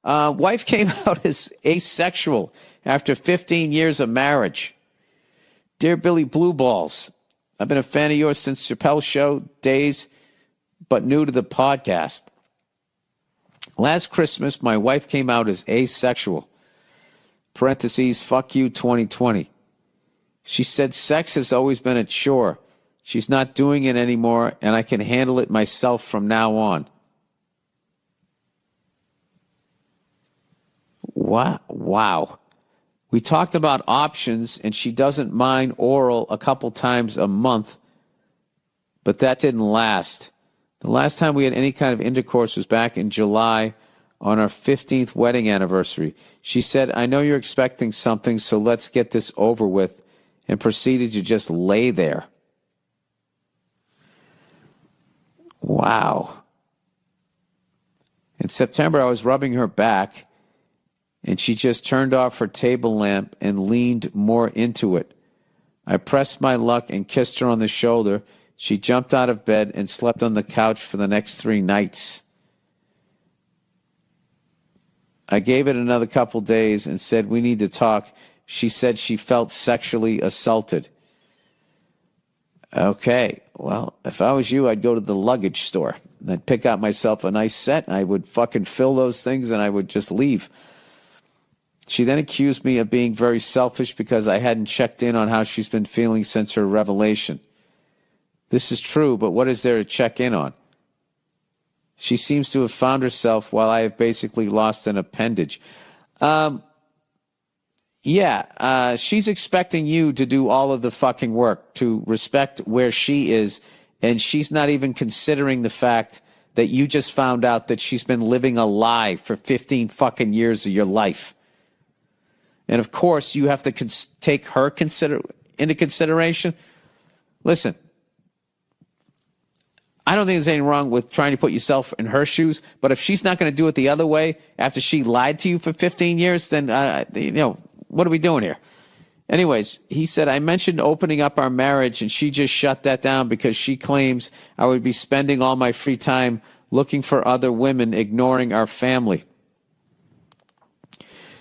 Wife came out as asexual after 15 years of marriage. Dear Billy Blue Balls, I've been a fan of yours since Chappelle's show days, but new to the podcast. Last Christmas, my wife came out as asexual. Parentheses, fuck you 2020. She said sex has always been a chore. She's not doing it anymore, and I can handle it myself from now on. Wow. We talked about options, and she doesn't mind oral a couple times a month, but that didn't last. The last time we had any kind of intercourse was back in July on our 15th wedding anniversary. She said, I know you're expecting something, so let's get this over with, and proceeded to just lay there. Wow. In September, I was rubbing her back, and she just turned off her table lamp and leaned more into it. I pressed my luck and kissed her on the shoulder. She jumped out of bed and slept on the couch for the next 3 nights. I gave it another couple days and said, we need to talk. She said she felt sexually assaulted. Okay, well, if I was you, I'd go to the luggage store. I'd pick out myself a nice set. I would fucking fill those things and I would just leave. She then accused me of being very selfish because I hadn't checked in on how she's been feeling since her revelation. This is true, but what is there to check in on? She seems to have found herself while I have basically lost an appendage. She's expecting you to do all of the fucking work, to respect where she is, and she's not even considering the fact that you just found out that she's been living a lie for 15 fucking years of your life. And of course, you have to take her into consideration. Listen, I don't think there's anything wrong with trying to put yourself in her shoes, but if she's not going to do it the other way after she lied to you for 15 years, then, what are we doing here? Anyways, he said, I mentioned opening up our marriage, and she just shut that down because she claims I would be spending all my free time looking for other women, ignoring our family.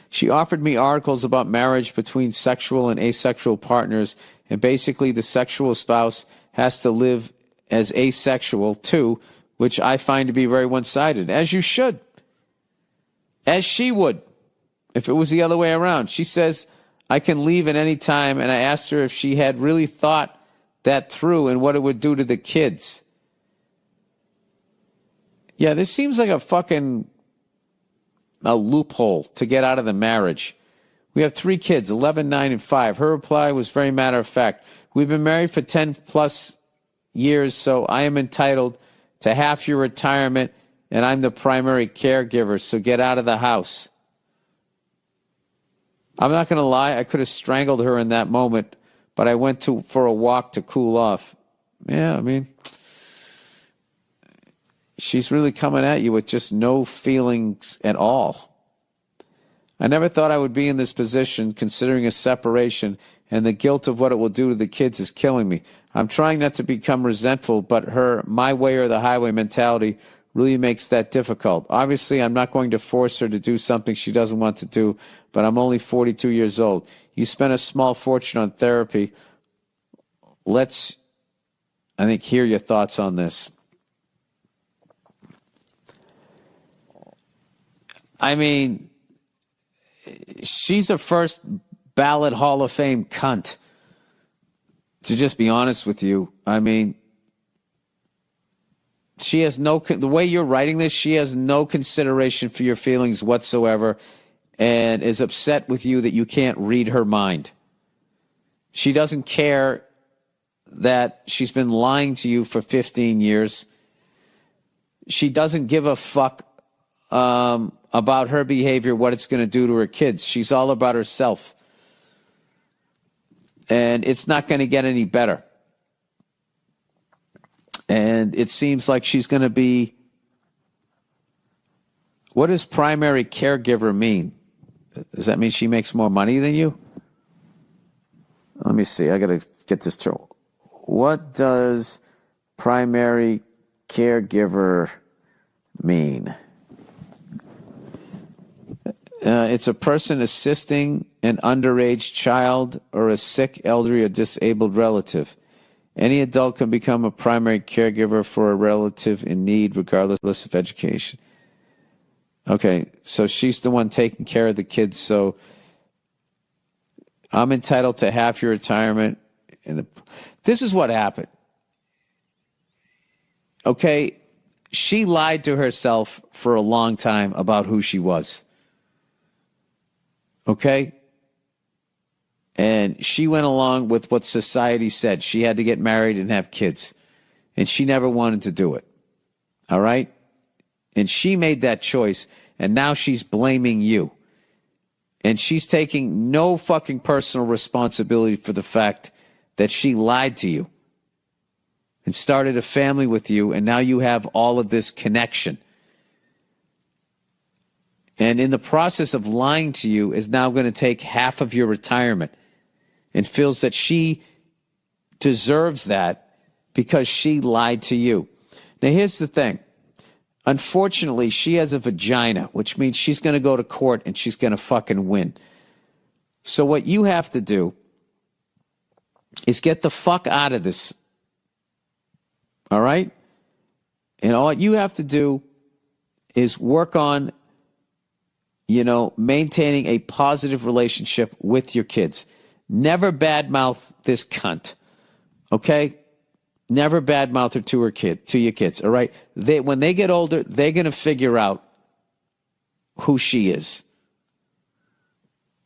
She offered me articles about marriage between sexual and asexual partners, and basically the sexual spouse has to live as asexual too, which I find to be very one-sided, as you should. As she would, if it was the other way around. She says, I can leave at any time, and I asked her if she had really thought that through and what it would do to the kids. Yeah, this seems like a loophole to get out of the marriage. We have 3 kids, 11, 9, and 5. Her reply was very matter of fact. We've been married for 10 plus years, so I am entitled to half your retirement, and I'm the primary caregiver, so get out of the house. I'm not going to lie, I could have strangled her in that moment, but I went for a walk to cool off. Yeah, I mean, she's really coming at you with just no feelings at all. I never thought I would be in this position, considering a separation, and the guilt of what it will do to the kids is killing me. I'm trying not to become resentful, but her my way or the highway mentality really makes that difficult. Obviously, I'm not going to force her to do something she doesn't want to do, but I'm only 42 years old. You spent a small fortune on therapy. Let's, I think, hear your thoughts on this. I mean, she's a first ballot Hall of Fame cunt, to just be honest with you. I mean, she has the way you're writing this, she has no consideration for your feelings whatsoever and is upset with you that you can't read her mind. She doesn't care that she's been lying to you for 15 years. She doesn't give a fuck about her behavior, what it's going to do to her kids. She's all about herself. And it's not going to get any better. And it seems like she's going to be... What does primary caregiver mean? Does that mean she makes more money than you? Let me see. I got to get this through. What does primary caregiver mean? It's a person assisting an underage child or a sick, elderly, or disabled relative. Any adult can become a primary caregiver for a relative in need, regardless of education. Okay, so she's the one taking care of the kids. So I'm entitled to half your retirement. This is what happened. Okay, she lied to herself for a long time about who she was. Okay? And she went along with what society said. She had to get married and have kids. And she never wanted to do it. All right? And she made that choice. And now she's blaming you. And she's taking no fucking personal responsibility for the fact that she lied to you and started a family with you. And now you have all of this connection. And in the process of lying to you is now going to take half of your retirement, and feels that she deserves that because she lied to you. Now, here's the thing. Unfortunately, she has a vagina, which means she's going to go to court and she's going to fucking win. So what you have to do is get the fuck out of this. All right? And all you have to do is work on, maintaining a positive relationship with your kids. Never badmouth this cunt, okay? Never badmouth her to your kids, all right? When they get older, they're going to figure out who she is,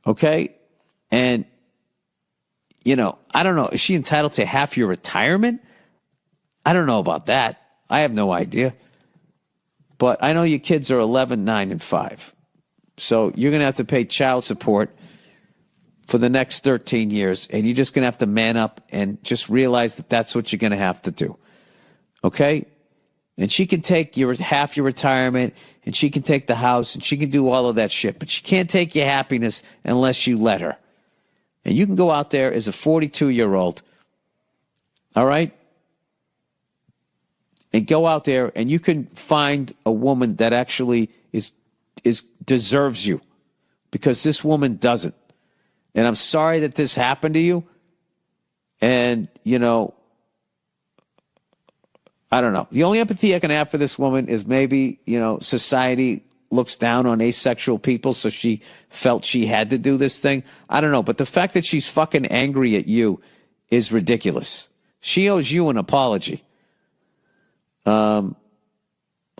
okay? And, I don't know. Is she entitled to half your retirement? I don't know about that. I have no idea. But I know your kids are 11, 9, and 5. So you're going to have to pay child support for the next 13 years, and you're just going to have to man up and just realize that that's what you're going to have to do. Okay? And she can take half your retirement, and she can take the house, and she can do all of that shit, but she can't take your happiness unless you let her. And you can go out there as a 42-year-old, all right? And go out there, and you can find a woman that actually deserves you, because this woman doesn't. And I'm sorry that this happened to you. And, I don't know. The only empathy I can have for this woman is maybe, society looks down on asexual people, so she felt she had to do this thing. I don't know. But the fact that she's fucking angry at you is ridiculous. She owes you an apology.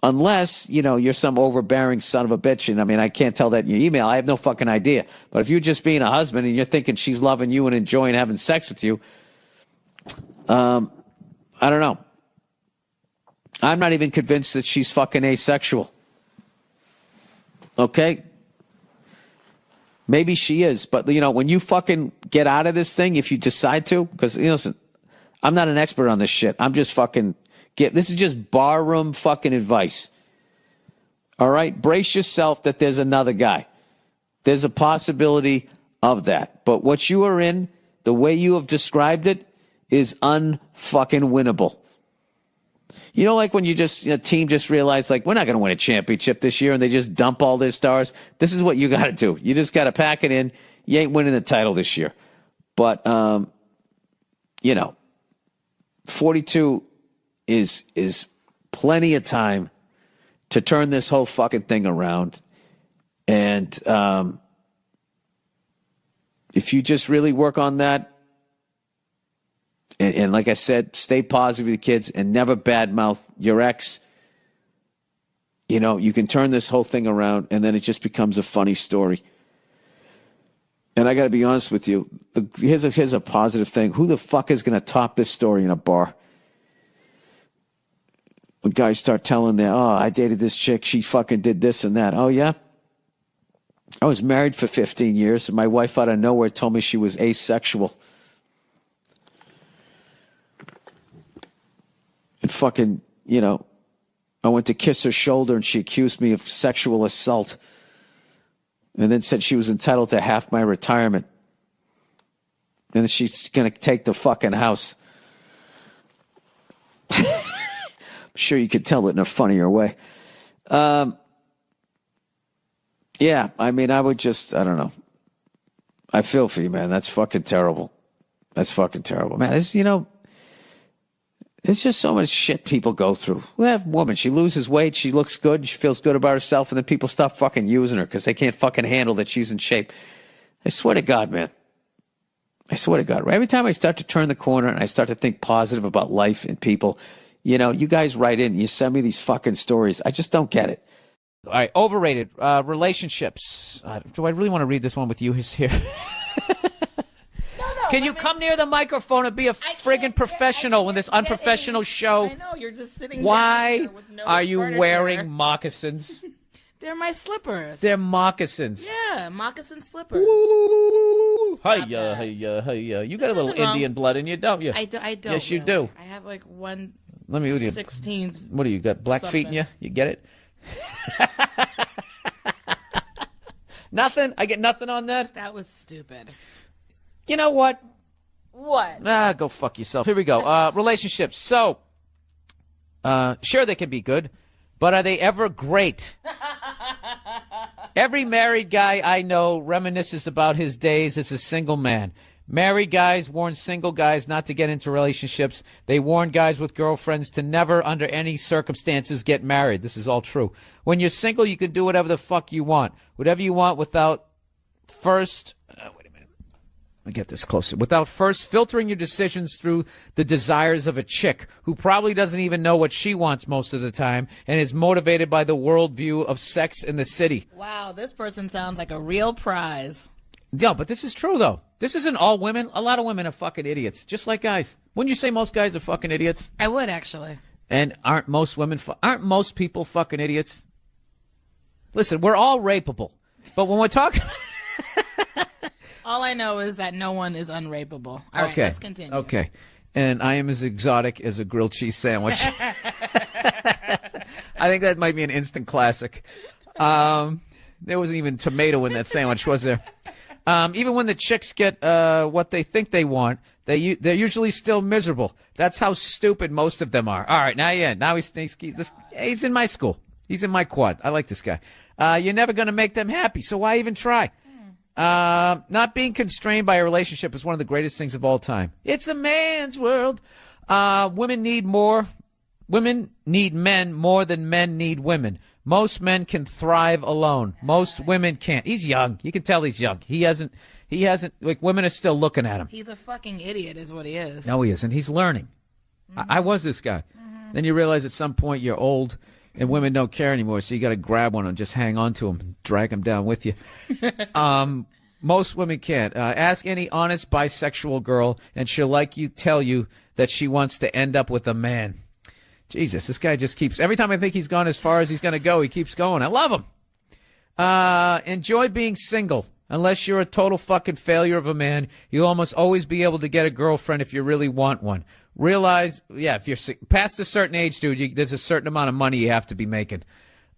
Unless, you're some overbearing son of a bitch. And I can't tell that in your email. I have no fucking idea. But if you're just being a husband and you're thinking she's loving you and enjoying having sex with you, I don't know. I'm not even convinced that she's fucking asexual. Okay? Maybe she is. But, when you fucking get out of this thing, if you decide to, because, listen, I'm not an expert on this shit. I'm just fucking... This is just barroom fucking advice. All right? Brace yourself that there's another guy. There's a possibility of that. But what you are in, the way you have described it, is unfucking winnable. Like when a team just realized, we're not going to win a championship this year, and they just dump all their stars. This is what you got to do. You just got to pack it in. You ain't winning the title this year. But, 42 is plenty of time to turn this whole fucking thing around. And if you just really work on that, and like I said, stay positive with the kids and never badmouth your ex, you can turn this whole thing around, and then it just becomes a funny story. And I got to be honest with you. Here's a positive thing. Who the fuck is going to top this story in a bar? When guys start telling I dated this chick, she fucking did this and that. Oh, yeah? I was married for 15 years, and my wife out of nowhere told me she was asexual. And fucking, I went to kiss her shoulder, and she accused me of sexual assault. And then said she was entitled to half my retirement. And she's going to take the fucking house. Sure you could tell it in a funnier way. Yeah, I mean, I would just, I don't know. I feel for you, man. That's fucking terrible. That's fucking terrible, man. It's, there's just so much shit people go through. We have a woman. She loses weight. She looks good. She feels good about herself. And then people stop fucking using her because they can't fucking handle that she's in shape. I swear to God, man. I swear to God. Every time I start to turn the corner and I start to think positive about life and people, you guys write in. You send me these fucking stories. I just don't get it. All right. Overrated relationships. Do I really want to read this one with you here? Can you come near the microphone and be a friggin' professional in this unprofessional show? I know, you're just sitting Why there with no are you furniture. wearing moccasins? They're my slippers. They're moccasins. Yeah, moccasin slippers. Hiya, hiya, hiya. You got a little Indian blood in you, don't you? I don't. Yes, you really. do. I have like one. Let me. 16. What do you got? Black feet in you? You get it? Nothing? I get nothing on that? That was stupid. You know what? What? Go fuck yourself. Here we go. Relationships. So, sure, they can be good, but are they ever great? Every married guy I know reminisces about his days as a single man. Married guys warn single guys not to get into relationships. They warn guys with girlfriends to never, under any circumstances, get married. This is all true. When you're single, you can do whatever the fuck you want. Whatever you want without first... wait a minute. Let me get this closer. Without first filtering your decisions through the desires of a chick who probably doesn't even know what she wants most of the time and is motivated by the worldview of Sex in the City. Wow, this person sounds like a real prize. No, but this is true, though. This isn't all women. A lot of women are fucking idiots, just like guys. Wouldn't you say most guys are fucking idiots? I would, actually. And aren't most people fucking idiots? Listen, we're all rapeable. But when we're talking... All I know is that no one is unrapeable. All right, let's continue. Okay. And I am as exotic as a grilled cheese sandwich. I think that might be an instant classic. There wasn't even tomato in that sandwich, was there? Even when the chicks get what they think they want, they're usually still miserable. That's how stupid most of them are. All right, now he's in my school. He's in my quad. I like this guy. You're never going to make them happy, so why even try? Not being constrained by a relationship is one of the greatest things of all time. It's a man's world. Women need men more than men need women. Most men can thrive alone. Most women can't. He's young. You can tell he's young. He hasn't, like, women are still looking at him. He's a fucking idiot is what he is. No, he isn't. He's learning. Mm-hmm. I was this guy. Mm-hmm. Then you realize at some point you're old and women don't care anymore, so you got to grab one and just hang on to him and drag him down with you. Most women can't. Ask any honest bisexual girl, and she'll tell you that she wants to end up with a man. Jesus, this guy just keeps... Every time I think he's gone as far as he's going to go, he keeps going. I love him. Enjoy being single. Unless you're a total fucking failure of a man, you'll almost always be able to get a girlfriend if you really want one. Realize, if you're past a certain age, dude, there's a certain amount of money you have to be making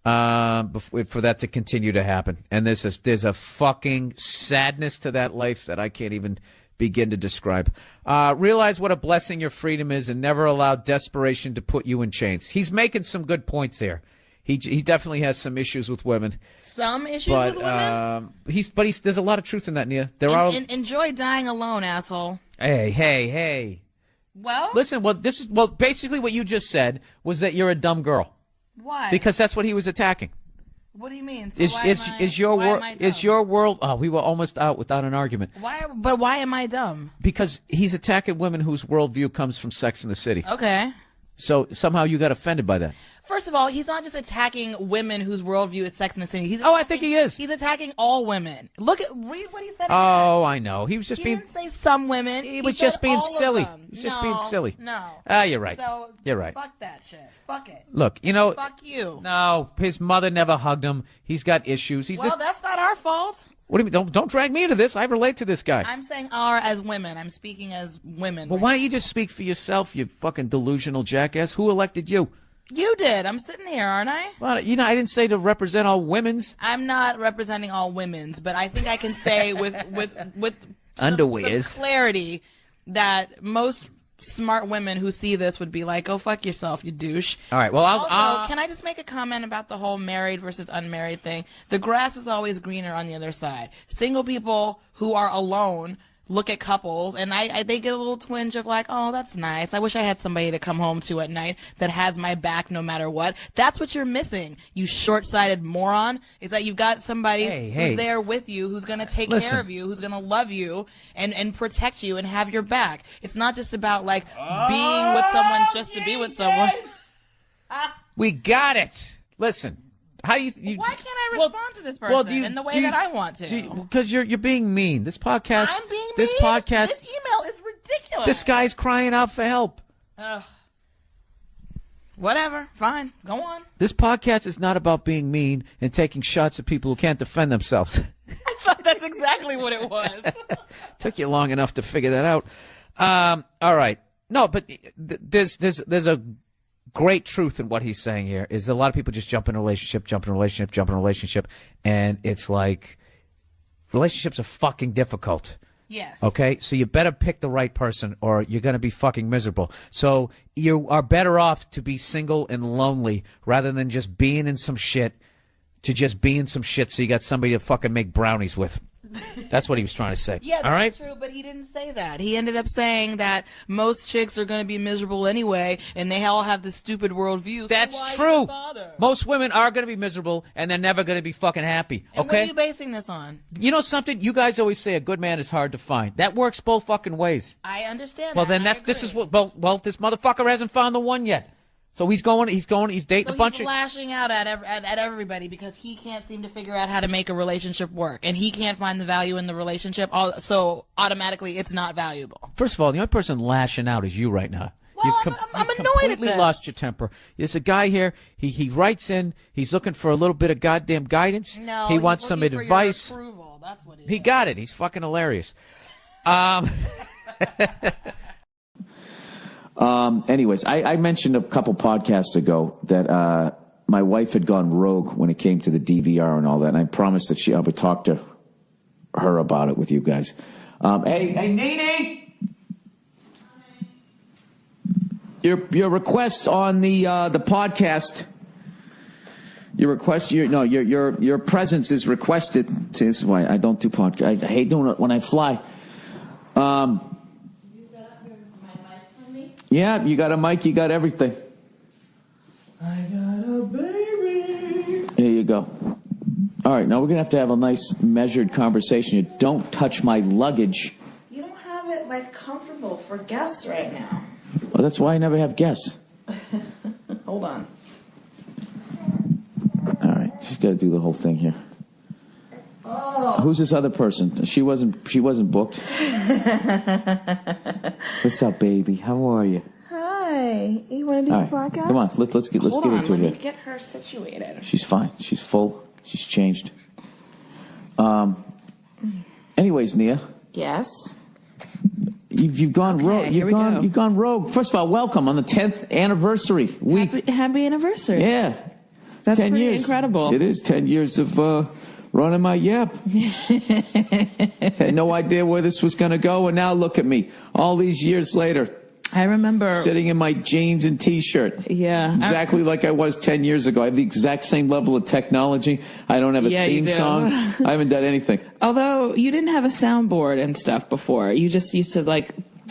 for that to continue to happen. And there's a fucking sadness to that life that I can't even begin to describe. Realize what a blessing your freedom is and never allow desperation to put you in chains. He's making some good points here. He definitely has some issues with women. Some issues with women? There's a lot of truth in that, Nia. Enjoy dying alone, asshole. Hey. Well? Listen, basically what you just said was that you're a dumb girl. Why? Because that's what he was attacking. What do you mean? So Is your world? Oh, we were almost out without an argument. Why am I dumb? Because he's attacking women whose worldview comes from Sex in the City. Okay. So somehow you got offended by that. First of all, he's not just attacking women whose worldview is Sex in the City. I think he is. He's attacking all women. Read what he said. Oh, I know. He was just He didn't say some women. He was just being silly. He was just being silly. No. You're right. So you're right. Fuck that shit. Fuck it. Look, Fuck you. No, his mother never hugged him. He's got issues. That's not our fault. What do you mean? Don't drag me into this. I relate to this guy. I'm saying "our" as women. I'm speaking as women. Well, why don't you just speak for yourself, you fucking delusional jackass? Who elected you? You did. I'm sitting here, aren't I? Well, I didn't say to represent all women's. I'm not representing all women's, but I think I can say with underwears some clarity that most smart women who see this would be like, go fuck yourself, you douche. All right. Well, also, can I just make a comment about the whole married versus unmarried thing? The grass is always greener on the other side. Single people who are alone look at couples, and they get a little twinge of like, oh, that's nice. I wish I had somebody to come home to at night that has my back no matter what. That's what you're missing, you short-sighted moron, is that you've got somebody who's there with you, who's going to take care of you, who's going to love you and protect you and have your back. It's not just about like being with someone just to be with someone. We got it. Listen. How do you why can't I respond to this person in the way that I want to? Because you're being mean. This podcast. I'm being this mean? podcast. This email is ridiculous. This guy's crying out for help. Whatever. Fine. Go on. This podcast is not about being mean and taking shots at people who can't defend themselves. I thought that's exactly what it was. Took you long enough to figure that out. All right. No, but there's a great truth in what he's saying here is that a lot of people just jump in a relationship, and it's like relationships are fucking difficult. Yes. Okay? So you better pick the right person or you're going to be fucking miserable. So you are better off to be single and lonely rather than just being in some shit so you got somebody to fucking make brownies with. That's what he was trying to say. Yeah, all right? That's true, but he didn't say that. He ended up saying that most chicks are going to be miserable anyway, and they all have this stupid worldview. That's true. Most women are going to be miserable, and they're never going to be fucking happy. And okay? what are you basing this on? You know something? You guys always say a good man is hard to find. That works both fucking ways. I understand. Well, then this is what. Well, this motherfucker hasn't found the one yet. So he's dating a bunch of... He's lashing out at everybody because he can't seem to figure out how to make a relationship work. And he can't find the value in the relationship, so automatically it's not valuable. First of all, the only person lashing out is you right now. Well, I'm annoyed at this. You've completely lost your temper. There's a guy here, he writes in, he's looking for a little bit of goddamn guidance. No, he wants some advice. For your approval. That's what he got it. He's fucking hilarious. Anyways, I mentioned a couple podcasts ago that my wife had gone rogue when it came to the DVR and all that, and I promised that I would talk to her about it with you guys. Hey, Nene! Your request on the podcast. Your presence is requested. See, this is why I don't do podcasts. I hate doing it when I fly. Yeah, you got a mic, you got everything. I got a baby. Here you go. All right, now we're going to have a nice measured conversation. You don't touch my luggage. You don't have it, comfortable for guests right now. Well, that's why I never have guests. Hold on. All right, she's got to do the whole thing here. Oh. Who's this other person? She wasn't booked. What's up, baby? How are you? Hi. You want to do a podcast? Come on, let's get into it. Let me get her situated. She's fine. She's full. She's changed. Anyways, Nia. Yes. You've gone rogue. You've gone rogue. First of all, welcome on the 10th anniversry week. Happy anniversary. Yeah. That's 10 pretty years. incredible. It is 10 years of running my yap. Had no idea where this was going to go, and now look at me. All these years later. I remember sitting in my jeans and T-shirt. Yeah. Exactly like I was 10 years ago. I have the exact same level of technology. I don't have a theme song. I haven't done anything. Although you didn't have a soundboard and stuff before. You just used to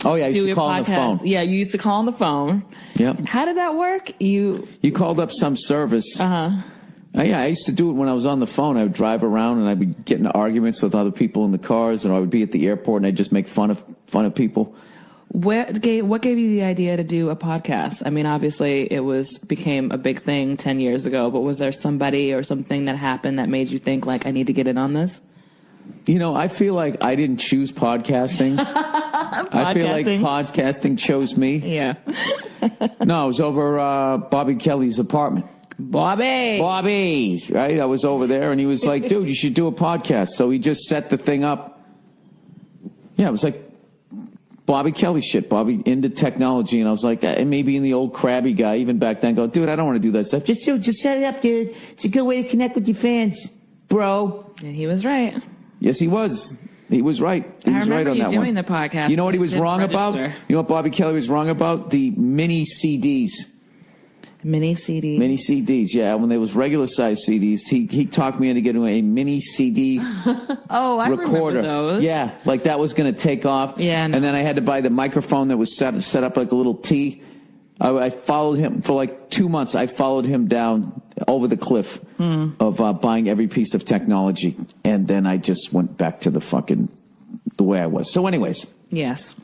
Oh, yeah, I used to call on the phone. Yeah, you used to call on the phone. Yep. How did that work? You called up some service. Uh-huh. Yeah, I used to do it when I was on the phone. I would drive around and I'd be getting into arguments with other people in the cars, and I would be at the airport and I'd just make fun of people. What gave you the idea to do a podcast? I mean, obviously it became a big thing 10 years ago, but was there somebody or something that happened that made you think I need to get in on this? I feel like I didn't choose podcasting. I feel like podcasting chose me. Yeah. No, I was over Bobby Kelly's apartment. Bobby, right? I was over there, and he was like, dude, you should do a podcast. So he just set the thing up. Yeah, it was like Bobby Kelly shit. Bobby into technology, and I was like, maybe in the old crabby guy, even back then, go, dude, I don't want to do that stuff. Just set it up, dude. It's a good way to connect with your fans, bro. And he was right. Yes, he was. He was right. He was right on that one. I remember you doing the podcast. You know what he was wrong about? register. You know what Bobby Kelly was wrong about? The mini CDs. Mini CD. Mini CDs, yeah. When there was regular size CDs, he talked me into getting a mini CD I recorder. remember those. Yeah, like that was going to take off. Yeah, no. And then I had to buy the microphone that was set up like a little T. I followed him for like 2 months. I followed him down over the cliff of buying every piece of technology. And then I just went back to the way I was. So anyways. Yes.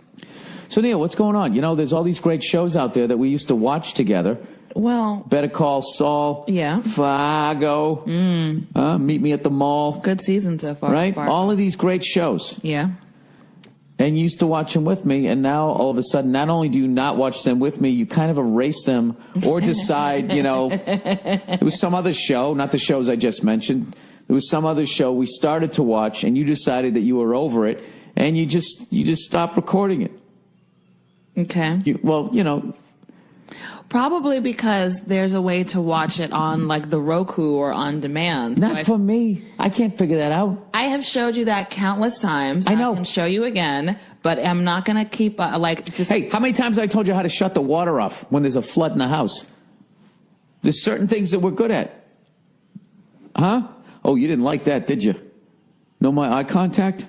So Neil, what's going on? You know, there's all these great shows out there that we used to watch together. Well, Better Call Saul. Yeah. Fargo. Meet Me at the Mall. good season so far. Right? All of these great shows. Yeah. And you used to watch them with me, and now all of a sudden, not only do you not watch them with me, you kind of erase them or decide, there was some other show, not the shows I just mentioned. There was some other show we started to watch, and you decided that you were over it, and you just stopped recording it. Okay. Probably because there's a way to watch it on like the Roku or on demand. Not for me. I can't figure that out. I have showed you that countless times. I know. I can show you again, but I'm not going to keep Hey, how many times I told you how to shut the water off when there's a flood in the house? There's certain things that we're good at. Huh? Oh, you didn't like that, did you? No my eye contact?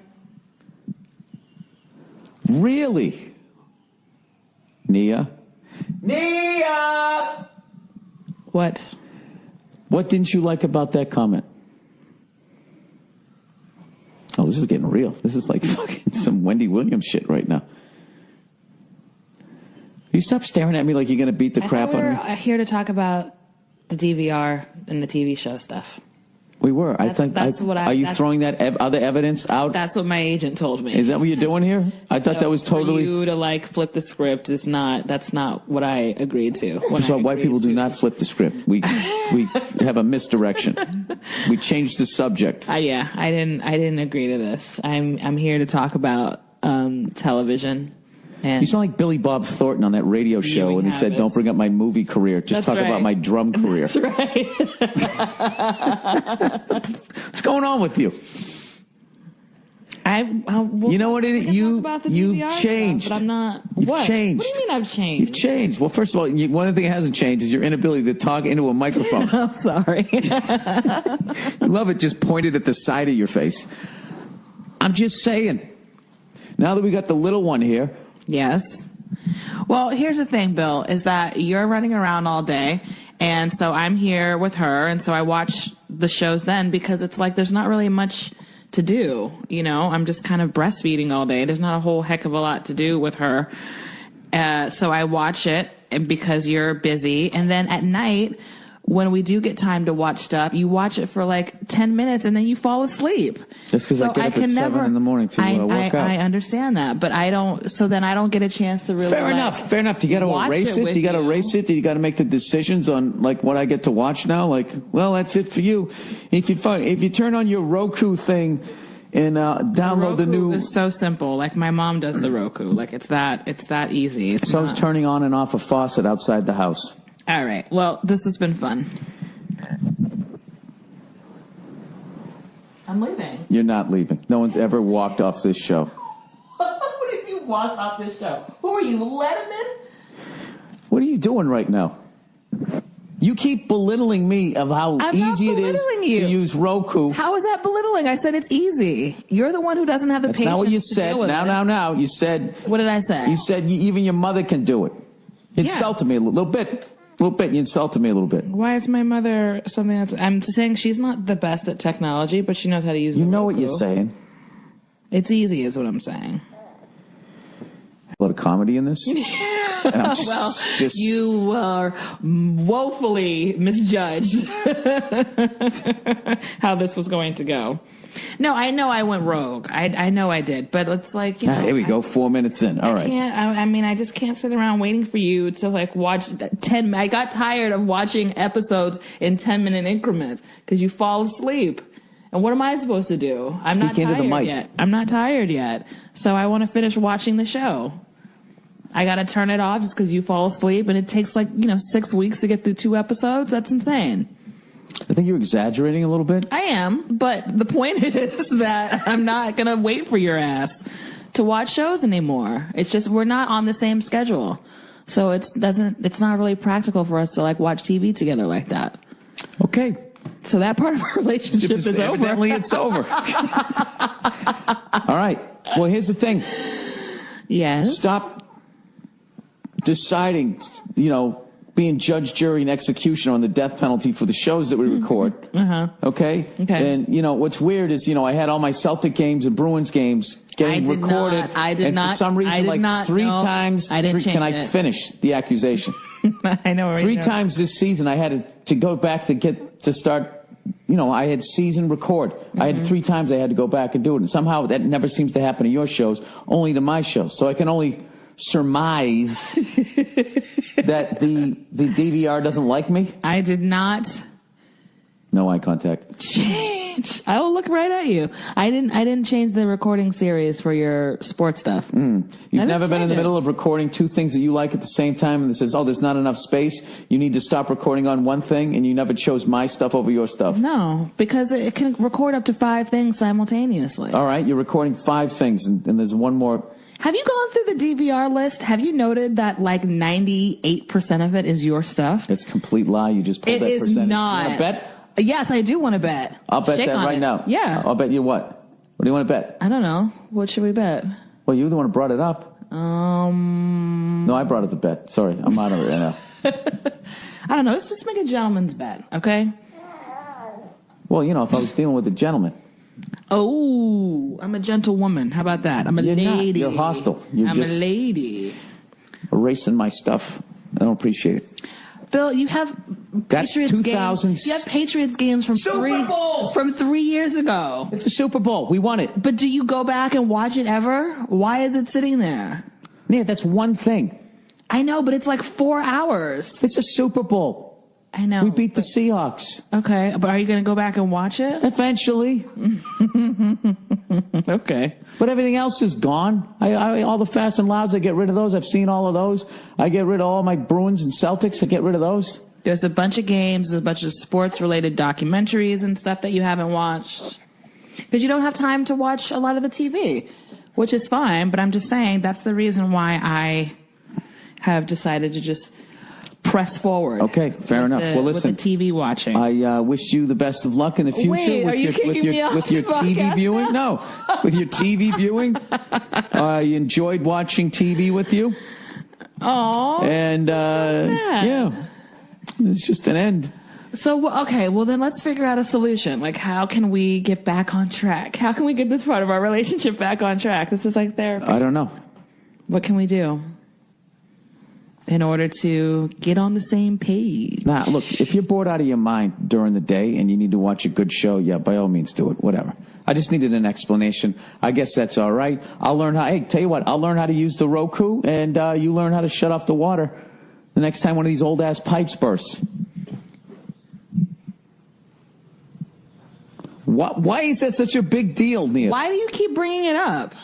Really? Nia? What? What didn't you like about that comment? Oh, this is getting real. This is like fucking some Wendy Williams shit right now. You stop staring at me like you're going to beat the crap out of me. We're here to talk about the DVR and the TV show stuff. We were. Are you that's- throwing that other evidence out? That's what my agent told me. Is that what you're doing here? I thought that was totally. For you to flip the script is not. That's not what I agreed to. So white people do not flip the script. We have a misdirection. We changed the subject. Yeah, I didn't agree to this. I'm here to talk about television. And you sound like Billy Bob Thornton on that radio show when he said, "Don't bring up my movie career. Just talk about my drum career." That's right. What's going on with you? You know what it is? You've changed. But I'm not. You've what? changed. What do you mean I've changed? You've changed. Well, first of all, one thing that hasn't changed is your inability to talk into a microphone. I'm sorry. I love it just pointed at the side of your face. I'm just saying. Now that we got the little one here. Yes. Well, here's the thing, Bill, is that you're running around all day. And so I'm here with her. And so I watch the shows then because it's like there's not really much to do. I'm just kind of breastfeeding all day. There's not a whole heck of a lot to do with her. So I watch it because you're busy. And then at night, when we do get time to watch stuff, you watch it for like 10 minutes and then you fall asleep. That's because I get up at 7 in the morning to work out. I understand that, but I don't get a chance to really. Fair enough. Do you got to erase it? Do you got to erase it? Do you got to make the decisions on like what I get to watch now? Like, well, that's it for you. If you turn on your Roku thing and download the new. It's so simple. Like my mom does the Roku. Like it's that easy. It's turning on and off a faucet outside the house. All right. Well, this has been fun. I'm leaving. You're not leaving. No one's ever walked off this show. What if you walked off this show? Who are you, Letterman? What are you doing right now? You keep belittling me of how easy it is to use Roku. How is that belittling? I said it's easy. You're the one who doesn't have the patience. That's not what you said. Now. You said. What did I say? You said even your mother can do it. You insulted me a little bit. You insulted me a little bit. Why is my mother something that's... I'm saying she's not the best at technology, but she knows how to use it. You know what you're saying. It's easy is what I'm saying. A lot of comedy in this. You are woefully misjudged how this was going to go. No, I know I went rogue. I know I did, but it's like, here we go. 4 minutes in. All right. I just can't sit around waiting for you to watch 10. I got tired of watching episodes in 10-minute increments because you fall asleep. And what am I supposed to do? I'm not tired yet. I'm not tired yet. So I want to finish watching the show. I got to turn it off just because you fall asleep, and it takes 6 weeks to get through 2 episodes. That's insane. I think you're exaggerating a little bit. I am, but the point is that I'm not going to wait for your ass to watch shows anymore. It's just we're not on the same schedule. So it's not really practical for us to like watch TV together like that. Okay. So that part of our relationship is over. Evidently it's over. All right. Well, here's the thing. Yes. Stop deciding, being judge, jury, and executioner on the death penalty for the shows that we record. Okay? And, what's weird is, I had all my Celtic games and Bruins games getting recorded. And for some reason, like three times. Can I finish the accusation? I know. Three times this season, I had to go back to start. I had season record. I had 3 times I had to go back and do it. And somehow that never seems to happen to your shows, only to my shows. So I can only surmise that the DVR doesn't like me. I did not. No eye contact. Change. I will look right at you. I didn't change the recording series for your sports stuff. You've never been in the middle of recording 2 things that you like at the same time and it says, there's not enough space. You need to stop recording on one thing, and you never chose my stuff over your stuff. No, because it can record up to 5 things simultaneously. All right, you're recording 5 things, and there's one more. Have you gone through the DVR list? Have you noted that like 98% of it is your stuff? It's a complete lie. You just pulled that percentage. It is not. You want to bet? Yes, I do want to bet. I'll bet that right now. Yeah. I'll bet you what? What do you want to bet? I don't know. What should we bet? Well, you're the one who brought it up. No, I brought it to bet. Sorry, I'm out of it right now. I don't know. Let's just make a gentleman's bet, okay? Well, if I was dealing with a gentleman. Oh, I'm a gentlewoman. How about that? I'm a lady. Not. You're hostile. I'm a lady. Erasing my stuff. I don't appreciate it. Bill, you have Patriots games. You have Patriots games from Super 3 years ago. It's a Super Bowl. We won it. But do you go back and watch it ever? Why is it sitting there? Yeah, that's one thing. I know, but it's like 4 hours. It's a Super Bowl. I know. We beat the Seahawks. Okay, but are you going to go back and watch it? Eventually. Okay. But everything else is gone. All the Fast and Louds, I get rid of those. I've seen all of those. I get rid of all my Bruins and Celtics. I get rid of those. There's a bunch of games, there's a bunch of sports-related documentaries and stuff that you haven't watched. Because you don't have time to watch a lot of the TV, which is fine, but I'm just saying that's the reason why I have decided to just press forward. Okay, fair enough. Well, listen, with the TV watching. I wish you the best of luck in the future with your TV viewing. No, with your TV viewing. I enjoyed watching TV with you. Oh, and yeah, it's just an end. So okay, well then let's figure out a solution. Like, how can we get back on track? How can we get this part of our relationship back on track? This is like therapy. I don't know. What can we do in order to get on the same page? Nah, look, if you're bored out of your mind during the day and you need to watch a good show, yeah, by all means do it, whatever. I just needed an explanation. I guess that's all right. I'll learn tell you what, I'll learn how to use the Roku, and you learn how to shut off the water the next time one of these old-ass pipes bursts. Why is that such a big deal, Nia? Why do you keep bringing it up?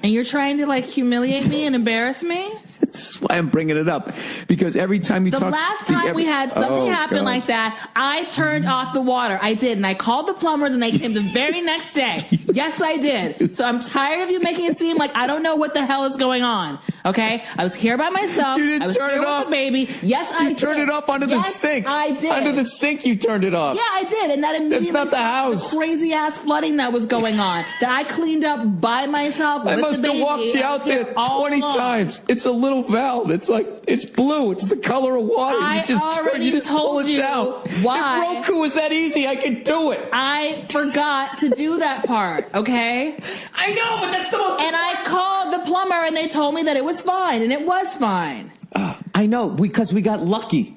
And you're trying to, like, humiliate me and embarrass me? That's why I'm bringing it up. Because every time you talk... The last time we had something happen like that, I turned off the water. I did. And I called the plumbers, and they came the very next day. Yes, I did. So I'm tired of you making it seem like I don't know what the hell is going on. Okay? I was here by myself. You didn't turn it off. With the baby. Yes, I did. You turned it off under the sink. I did. Under the sink, you turned it off. Yeah, I did. And that immediately... That's not the house. The crazy-ass flooding that was going on. That I cleaned up by myself. I must have walked you out there 20 times. It's a little valve. It's like, it's blue. It's the color of water. You just pull it down. Why? If Roku was that easy, I could do it. I forgot to do that part, okay? I know, but that's the most... And I called the plumber, and they told me that it was fine, and it was fine. I know, because we got lucky.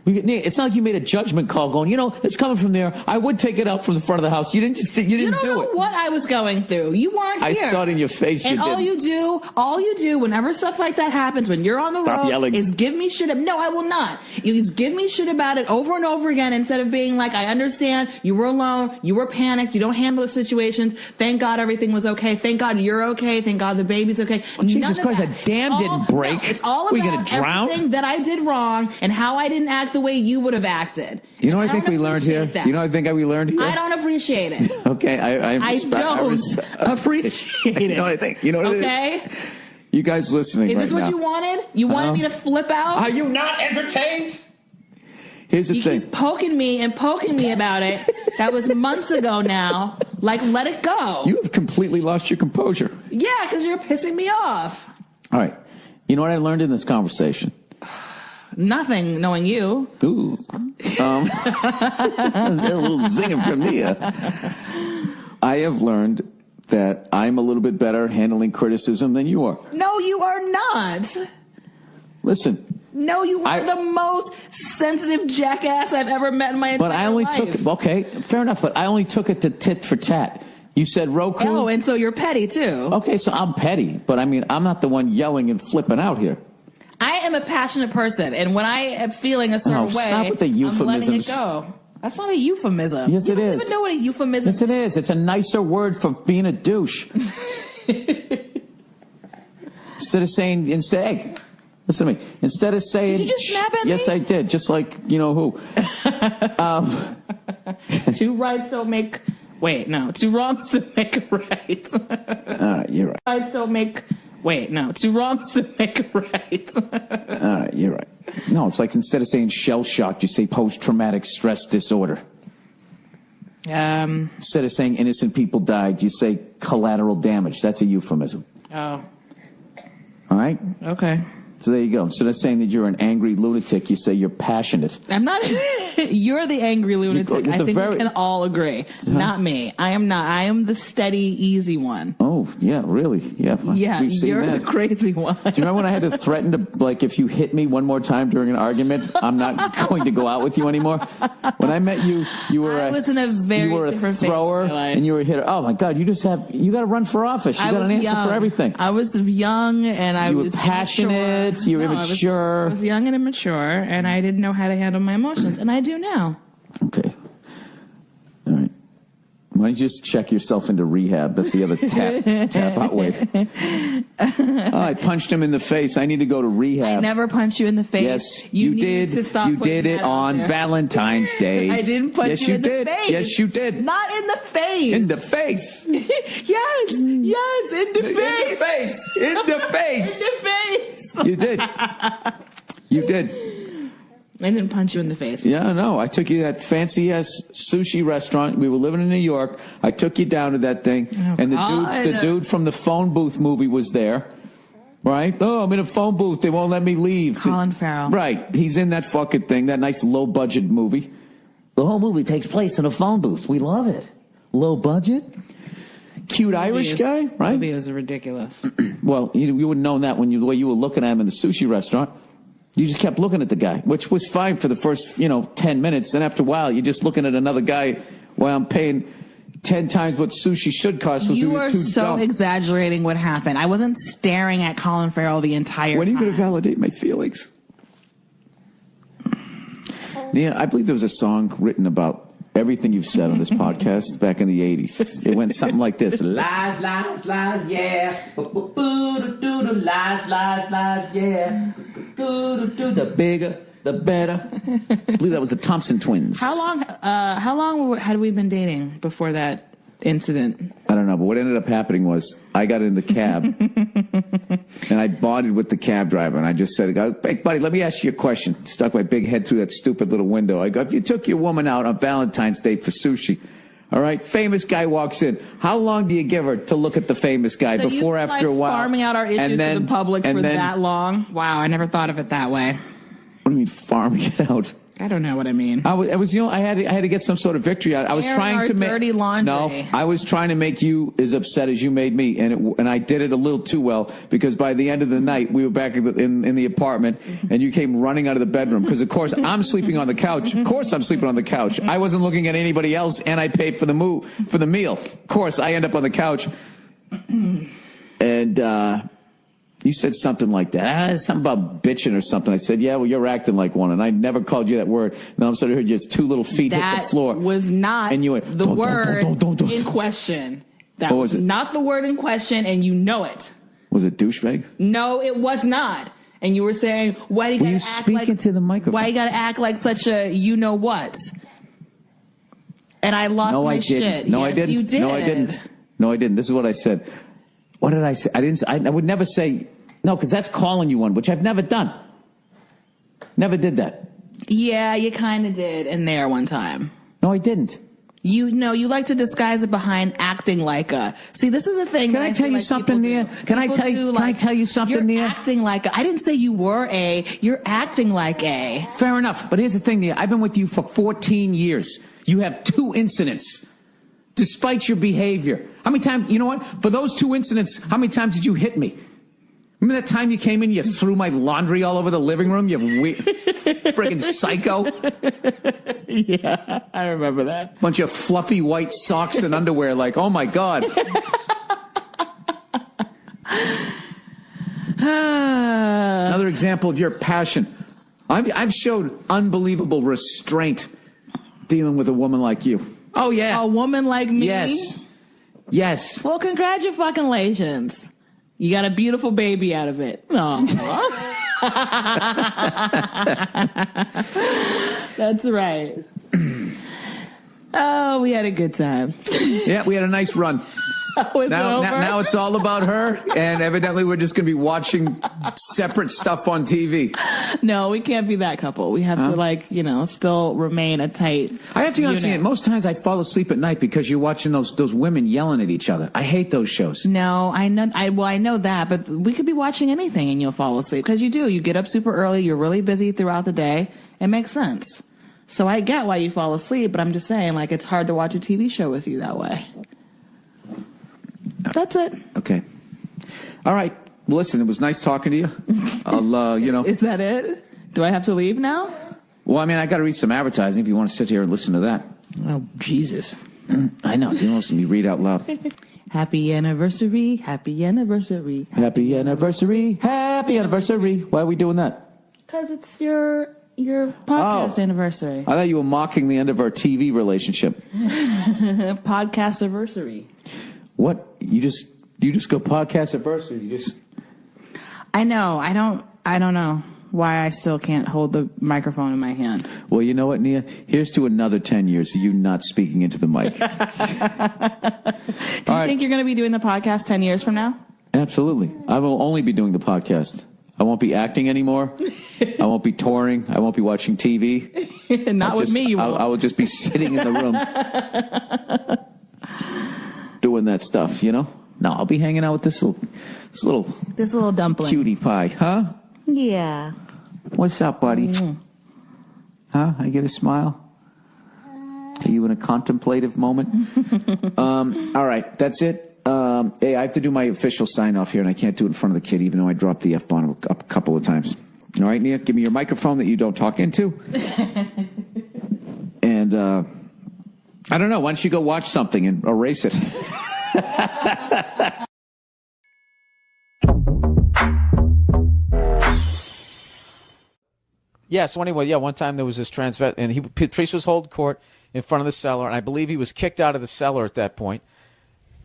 It's not like you made a judgment call going, it's coming from there. I would take it out from the front of the house. You didn't do it. You don't know what I was going through. You weren't here. I saw it in your face. And all you do whenever stuff like that happens, when you're on the road, yelling. Is give me shit. No, I will not. You just give me shit about it over and over again instead of being like, I understand. You were alone. You were panicked. You don't handle the situations. Thank God everything was okay. Thank God you're okay. Thank God the baby's okay. Oh, Jesus Christ, a dam didn't break. No, it's all about Were you gonna drown? Everything that I did wrong and how I didn't act like the way you would have acted. You know what I think we learned here? That. You know what I think we learned here? I don't appreciate it. Okay, I don't appreciate it. You know what I think? You know what okay? it is? You guys listening Is right this what now. you wanted? You wanted me to flip out? Are you not entertained? Here's the thing. Keep poking me about it. That was months ago now. Like, let it go. You have completely lost your composure. Yeah, because you're pissing me off. All right. You know what I learned in this conversation? Nothing, knowing you. Ooh. A little zinger from Nia. I have learned that I'm a little bit better at handling criticism than you are. No, you are not. Listen. No, you are the most sensitive jackass I've ever met in my entire life. But I only okay, fair enough, but I only took it to tit for tat. You said Roku. Oh, and so you're petty too. Okay, so I'm petty, but I mean, I'm not the one yelling and flipping out here. I am a passionate person, and when I am feeling a certain way, stop with the euphemisms. I'm letting it go. That's not a euphemism. Yes, it is. You don't even know what a euphemism is. Yes, it is. It's a nicer word for being a douche. Instead of saying, listen to me. Instead of saying... Did you just snap at me? Yes, I did. Just like, you know who. Two rights don't make... Wait, no. Two wrongs don't make a right. All right, you're right. Rights don't make... Wait, no. Two wrongs don't make a right. All right, you're right. No, it's like instead of saying shell-shocked, you say post-traumatic stress disorder. Instead of saying innocent people died, you say collateral damage. That's a euphemism. Oh. All right? Okay. So there you go. Instead of saying that you're an angry lunatic, you say you're passionate. I'm not. You're the angry lunatic. I think we can all agree. Huh? Not me. I am not. I am the steady, easy one. Oh, yeah, really? Yeah. Yeah, We've seen you're that. the crazy one. Do you remember when I had to threaten to, like, if you hit me one more time during an argument, I'm not going to go out with you anymore? When I met you, you were I was in a very you were a different thrower, phase of my life. and you were a hitter. Oh my God, you got to run for office. You got an answer for everything. I was young, and I was passionate. Immature. You were immature. I was young and immature, and I didn't know how to handle my emotions, and I do now. Okay. All right. Why don't you just check yourself into rehab? That's the other tap out way. Oh, I punched him in the face. I need to go to rehab. I never punched you in the face. Yes, you did. To stop you did it on Valentine's Day. I didn't punch you in the face. Yes, you did. Not in the face. In the face. Yes, in the face. In the face. In the face. You did. You did. I didn't punch you in the face. Yeah, no. I took you to that fancy-ass sushi restaurant. We were living in New York. I took you down to that thing. Oh, and the dude from the phone booth movie was there. Right? Oh, I'm in a phone booth. They won't let me leave. Colin Farrell. Right. He's in that fucking thing, that nice low-budget movie. The whole movie takes place in a phone booth. We love it. Low budget. Cute Irish guy, right? Movie was ridiculous. Well, you wouldn't know that when the way you were looking at him in the sushi restaurant. You just kept looking at the guy, which was fine for the first, 10 minutes. Then after a while, you're just looking at another guy while I'm paying 10 times what sushi should cost. You are so exaggerating what happened. I wasn't staring at Colin Farrell the entire time. When are you going to validate my feelings? Nia, I believe there was a song written about everything you've said on this podcast back in the 80s. It went something like this. Lies, lies, lies, yeah. Lies, lies, lies, yeah. The bigger, the better. I believe that was the Thompson Twins. How long had we been dating before that incident? I don't know, but what ended up happening was I got in the cab and I bonded with the cab driver, and I just said, "Hey, buddy, let me ask you a question." Stuck my big head through that stupid little window. I go, "If you took your woman out on Valentine's Day for sushi, all right, famous guy walks in. How long do you give her to look at the famous guy before, after a while?" Farming out our issues to the public for that long? Wow, I never thought of it that way. What do you mean farming it out? I don't know what I mean. I had to get some sort of victory out. I was trying to make dirty laundry. No, I was trying to make you as upset as you made me, and I did it a little too well, because by the end of the night we were back in the apartment, and you came running out of the bedroom because of course I'm sleeping on the couch. Of course I'm sleeping on the couch. I wasn't looking at anybody else, and I paid for the meal. Of course I end up on the couch, and. You said something like that. Something about bitching or something. I said, yeah, well, you're acting like one. And I never called you that word. And all of a sudden I heard just 2 little feet hit the floor. That was not and you went, the word in question. That was not the word in question, and you know it. Was it douchebag? No, it was not. And you were saying, why do you gotta you act speak like, into the microphone? Why you gotta act like such a you-know-what? And I lost No, my I didn't. shit. No, Yes, I didn't. You did. No, I didn't. No, I didn't. This is what I said. What did I say? I would never say, no, because that's calling you one, which I've never done. Never did that. Yeah, you kind of did in there one time. No, I didn't. You know, you like to disguise it behind acting like a. See, this is the thing. Can I tell you something, Nia? Can I tell you something, Nia? You're acting like a. I didn't say you were a. You're acting like a. Fair enough. But here's the thing, Nia. I've been with you for 14 years. You have 2 incidents. Despite your behavior. How many times, you know what? For those 2 incidents, how many times did you hit me? Remember that time you came in, you threw my laundry all over the living room? You friggin' psycho. Yeah, I remember that. Bunch of fluffy white socks and underwear, like, oh my God. Another example of your passion. I've showed unbelievable restraint dealing with a woman like you. Oh, yeah. A woman like me? Yes. Yes. Well, congratulations. You got a beautiful baby out of it. Aw. That's right. Oh, we had a good time. Yeah, we had a nice run. Now it's all about her, and evidently we're just going to be watching separate stuff on TV. No, we can't be that couple. We have to, still remain a tight I have to be honest, unit. most times I fall asleep at night because you're watching those women yelling at each other. I hate those shows. No, I know that, but we could be watching anything and you'll fall asleep because you do. You get up super early. You're really busy throughout the day. It makes sense. So I get why you fall asleep, but I'm just saying, it's hard to watch a TV show with you that way. That's it. Okay. All right. Well, listen, it was nice talking to you. I'll, Is that it? Do I have to leave now? Well, I mean, I got to read some advertising if you want to sit here and listen to that. Oh, Jesus. I know. You don't listen to me read out loud. Happy anniversary. Happy anniversary. Happy anniversary. Happy anniversary. Why are we doing that? Because it's your podcast anniversary. I thought you were mocking the end of our TV relationship. Podcast anniversary. What? You just go podcast anniversary? You just... I know. I don't know why I still can't hold the microphone in my hand. Well, you know what, Nia? Here's to another 10 years of you not speaking into the mic. Do you think you're going to be doing the podcast 10 years from now? Absolutely. I will only be doing the podcast. I won't be acting anymore. I won't be touring. I won't be watching TV. Not with me, you won't. I will just be sitting in the room doing that stuff, No, I'll be hanging out with this little dumpling. cutie pie. Huh? Yeah. What's up, buddy? Huh? I get a smile? Are you in a contemplative moment? All right, that's it. Hey, I have to do my official sign-off here, and I can't do it in front of the kid, even though I dropped the F-bomb a couple of times. All right, Nia, give me your microphone that you don't talk into. And, I don't know, why don't you go watch something and erase it? Yeah, so anyway, one time there was this transvestite, and Patrice was holding court in front of the cellar, and I believe he was kicked out of the cellar at that point,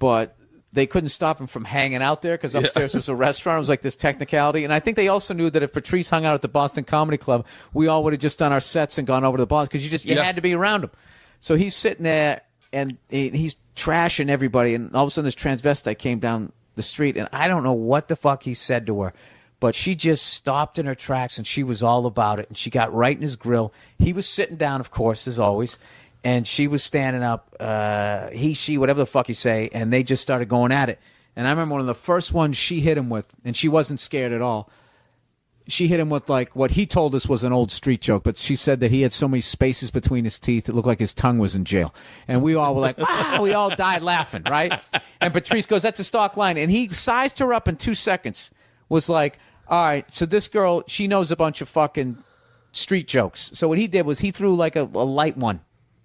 but they couldn't stop him from hanging out there because upstairs was a restaurant. It was like this technicality, and I think they also knew that if Patrice hung out at the Boston Comedy Club, we all would have just done our sets and gone over to the Boston because you had to be around him. So he's sitting there, and he's trashing everybody, and all of a sudden this transvestite came down the street, and I don't know what the fuck he said to her. But she just stopped in her tracks, and she was all about it. And she got right in his grill. He was sitting down, of course, as always. And she was standing up, he, she, whatever the fuck you say. And they just started going at it. And I remember one of the first ones she hit him with, and she wasn't scared at all. She hit him with, what he told us was an old street joke. But she said that he had so many spaces between his teeth, it looked like his tongue was in jail. And we all were like, wow, we all died laughing, right? And Patrice goes, that's a stock line. And he sized her up in 2 seconds. Was like, all right, so this girl, she knows a bunch of fucking street jokes. So what he did was he threw a light one,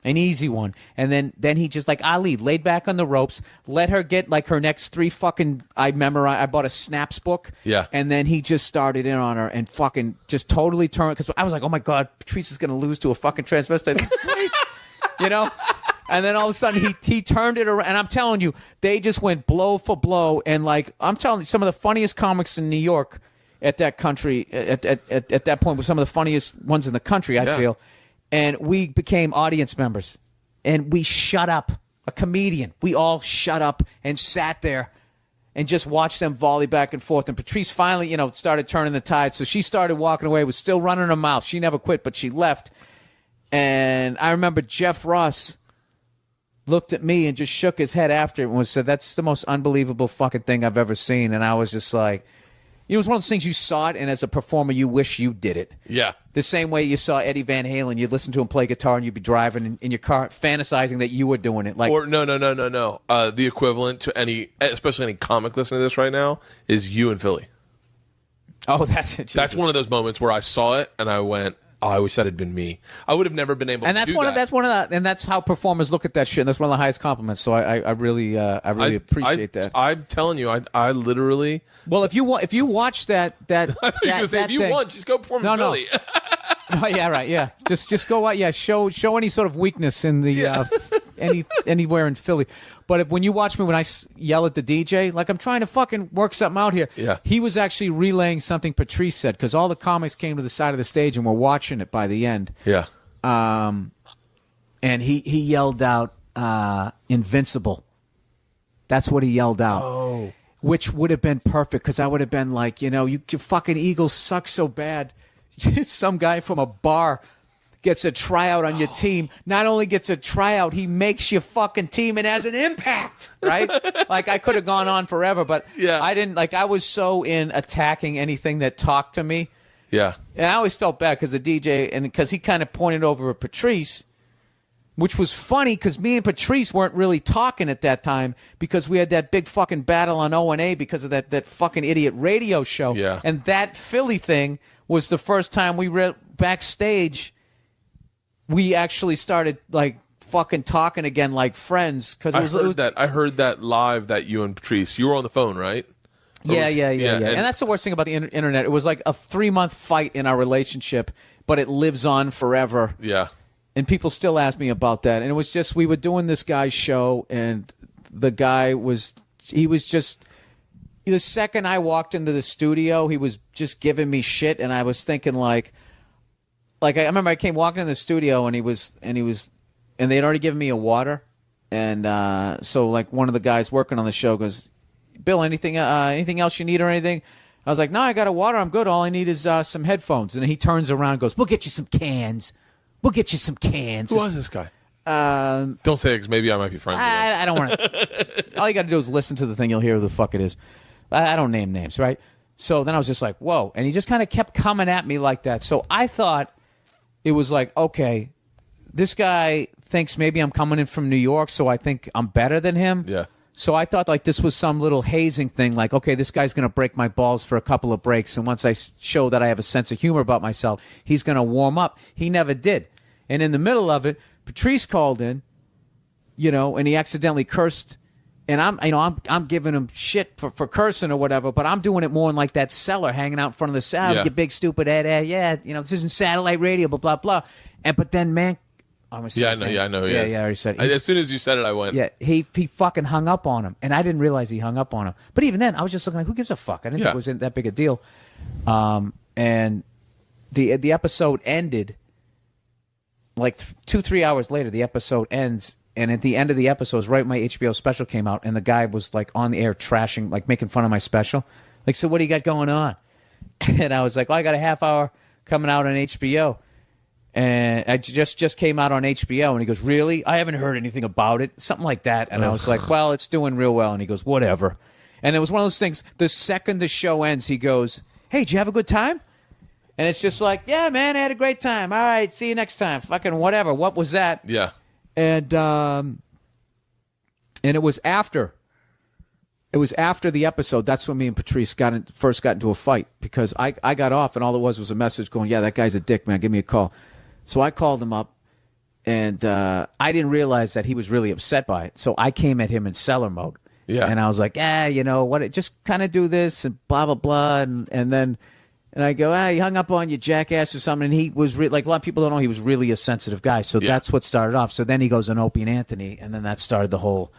an easy one, and then he just Ali laid back on the ropes, let her get her next 3 fucking. I bought a Snaps book, and then he just started in on her and fucking just totally turned because I was like, oh my god, Patrice is gonna lose to a fucking transvestite, this is great. And then all of a sudden he turned it around, and I'm telling you, they just went blow for blow, and I'm telling you, some of the funniest comics in New York at that country at that point were some of the funniest ones in the country, I feel. And we became audience members. And we shut up. A comedian. We all shut up and sat there and just watched them volley back and forth. And Patrice finally, started turning the tide. So she started walking away, was still running her mouth. She never quit, but she left. And I remember Jeff Ross looked at me and just shook his head after it and said, that's the most unbelievable fucking thing I've ever seen. And I was just like, it was one of those things you saw it, and as a performer, you wish you did it. Yeah. The same way you saw Eddie Van Halen, you'd listen to him play guitar, and you'd be driving in your car, fantasizing that you were doing it. Or no. The equivalent to especially any comic listening to this right now, is you in Philly. Oh, that's it. That's one of those moments where I saw it and I went, oh, I wish that had been me. I would have never been able to do that. And that's how performers look at that shit. And that's one of the highest compliments. So I really appreciate that. I'm telling you, I literally. Well, if you watch that if you want, just go perform in Philly. Oh, yeah, right, yeah. Just go out, yeah. Show any sort of weakness in the anywhere in Philly. But when you watch me when I yell at the DJ, like I'm trying to fucking work something out here. Yeah. He was actually relaying something Patrice said because all the comics came to the side of the stage and were watching it by the end. Yeah. And he yelled out "Invincible." That's what he yelled out. Oh. Which would have been perfect because I would have been like, your fucking Eagles suck so bad. Some guy from a bar gets a tryout on your team. Not only gets a tryout, he makes your fucking team and has an impact, right? Like, I could have gone on forever, but I didn't. Like, I was so in attacking anything that talked to me. Yeah. And I always felt bad because the DJ, and because he kind of pointed over at Patrice, which was funny because me and Patrice weren't really talking at that time because we had that big fucking battle on O&A because of that fucking idiot radio show. Yeah. And that Philly thing was the first time we were backstage. We actually started like fucking talking again like friends. Cause I heard that live that you and Patrice, you were on the phone, right? Yeah. And that's the worst thing about the internet. It was like a 3-month fight in our relationship, but it lives on forever. Yeah. And people still ask me about that. And it was just, we were doing this guy's show, and the guy was just, the second I walked into the studio, he was just giving me shit. And I was thinking like I remember I came walking in the studio and they had already given me a water. And so like one of the guys working on the show goes, Bill, anything else you need or anything? I was like, no, I got a water. I'm good. All I need is some headphones. And then he turns around and goes, we'll get you some cans. Who was this guy? Don't say it because maybe I might be friends with him. I don't want to. All you got to do is listen to the thing. You'll hear who the fuck it is. I don't name names, right? So then I was just like, whoa. And he just kind of kept coming at me like that. So I thought it was like, okay, this guy thinks maybe I'm coming in from New York, so I think I'm better than him. Yeah. So I thought like this was some little hazing thing, like, okay, this guy's going to break my balls for a couple of breaks, and once I show that I have a sense of humor about myself, he's going to warm up. He never did. And in the middle of it, Patrice called in, and he accidentally cursed, and I'm giving him shit for cursing or whatever, but I'm doing it more in like that cellar hanging out in front of the sound, you big stupid this isn't satellite radio, blah blah. But then, man. I know. Yeah, I already said it. As soon as you said it, I went. Yeah, he fucking hung up on him, and I didn't realize he hung up on him. But even then, I was just looking like, who gives a fuck? I didn't think it was that big a deal. And the episode ended like 2-3 hours later. The episode ends, and at the end of the episode, right, my HBO special came out, and the guy was like on the air trashing, like making fun of my special. Like, so what do you got going on? And I was like, I got a half hour coming out on HBO. And I just came out on HBO, and he goes, really? I haven't heard anything about it. Something like that. And I was like, well, it's doing real well. And he goes, whatever. And it was one of those things, the second the show ends, he goes, hey, did you have a good time? And it's just like, yeah, man, I had a great time. All right, see you next time. Fucking whatever. What was that? Yeah. And it was after the episode. That's when me and Patrice first got into a fight, because I got off, and all it was a message going, yeah, that guy's a dick, man. Give me a call. So I called him up, and I didn't realize that he was really upset by it. So I came at him in seller mode. Yeah. And I was like, what? Just kind of do this and blah, blah, blah. And I go, he hung up on you, jackass, or something. And he was like, a lot of people don't know he was really a sensitive guy. So that's what started off. So then he goes on Opie and Anthony, and then that started the whole,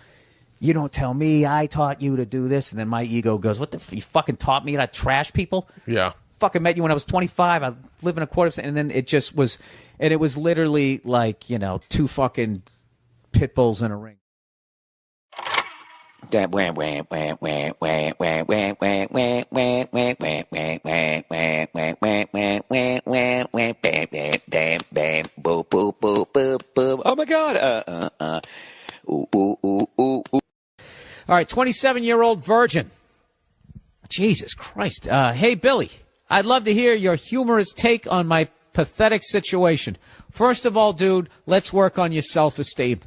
you don't tell me I taught you to do this. And then my ego goes, what the you fucking taught me to trash people? Yeah. Fucking met you when I was 25. I live in a quarter of a cent. And then it just was, and it was literally like, you know, two fucking pit bulls in a ring. Oh my God. All right, 27-year-old virgin. Jesus Christ. Hey, Billy, I'd love to hear your humorous take on my pathetic situation. First of all, dude, let's work on your self-esteem.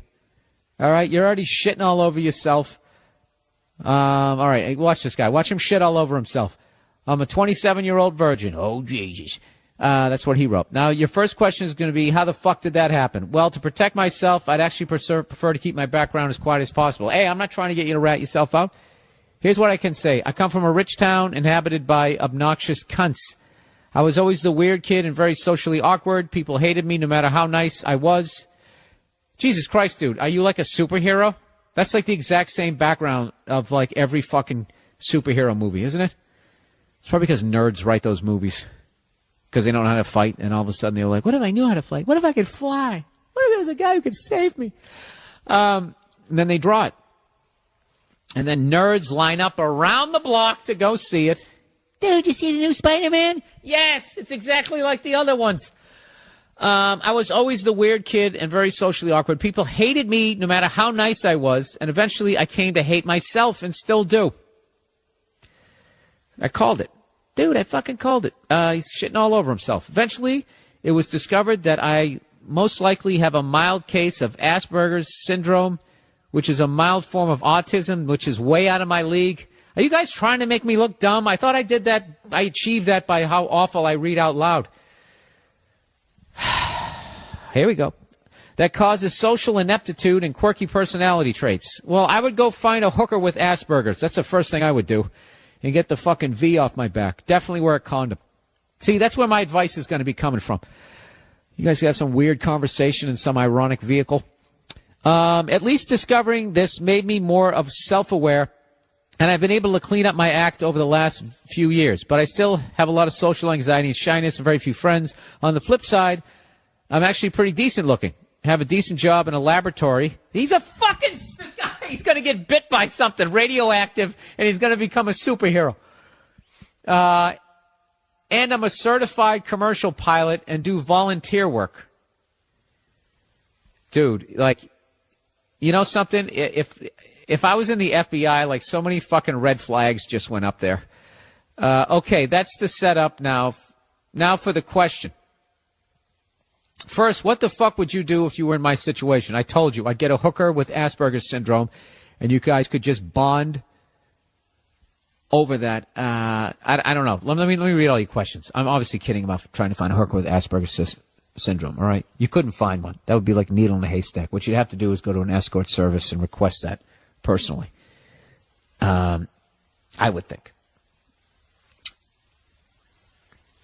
All right, you're already shitting all over yourself. All right, watch this guy. Watch him shit all over himself. I'm a 27-year-old virgin. Oh, Jesus. That's what he wrote. Now, your first question is going to be, how the fuck did that happen? Well, to protect myself, I'd actually prefer to keep my background as quiet as possible. Hey, I'm not trying to get you to rat yourself out. Here's what I can say. I come from a rich town inhabited by obnoxious cunts. I was always the weird kid and very socially awkward. People hated me no matter how nice I was. Jesus Christ, dude, are you like a superhero? That's like the exact same background of like every fucking superhero movie, isn't it? It's probably because nerds write those movies. Because they don't know how to fight, and all of a sudden they're like, what if I knew how to fight? What if I could fly? What if there was a guy who could save me? And then they draw it. And then nerds line up around the block to go see it. Dude, you see the new Spider-Man? Yes, it's exactly like the other ones. I was always the weird kid and very socially awkward. People hated me no matter how nice I was, and eventually I came to hate myself and still do. I called it. Dude, I fucking called it. He's shitting all over himself. Eventually, it was discovered that I most likely have a mild case of Asperger's syndrome, which is a mild form of autism, which is way out of my league. Are you guys trying to make me look dumb? I thought I did that. I achieved that by how awful I read out loud. Here we go. That causes social ineptitude and quirky personality traits. Well, I would go find a hooker with Asperger's. That's the first thing I would do. And get the fucking V off my back. Definitely wear a condom. See, that's where my advice is going to be coming from. You guys have some weird conversation in some ironic vehicle. At least discovering this made me more of self-aware, and I've been able to clean up my act over the last few years. But I still have a lot of social anxiety and shyness and very few friends. On the flip side, I'm actually pretty decent looking. I have a decent job in a laboratory. He's a fucking... This guy, he's going to get bit by something radioactive, and he's going to become a superhero. And I'm a certified commercial pilot and do volunteer work. Dude, like, you know something? If I was in the FBI, like, so many fucking red flags just went up there. Okay, that's the setup now. Now for the question. First, what the fuck would you do if you were in my situation? I told you, I'd get a hooker with Asperger's syndrome, and you guys could just bond over that. I don't know. Let me read all your questions. I'm obviously kidding about trying to find a hooker with Asperger's syndrome, all right? You couldn't find one. That would be like a needle in a haystack. What you'd have to do is go to an escort service and request that personally. I would think.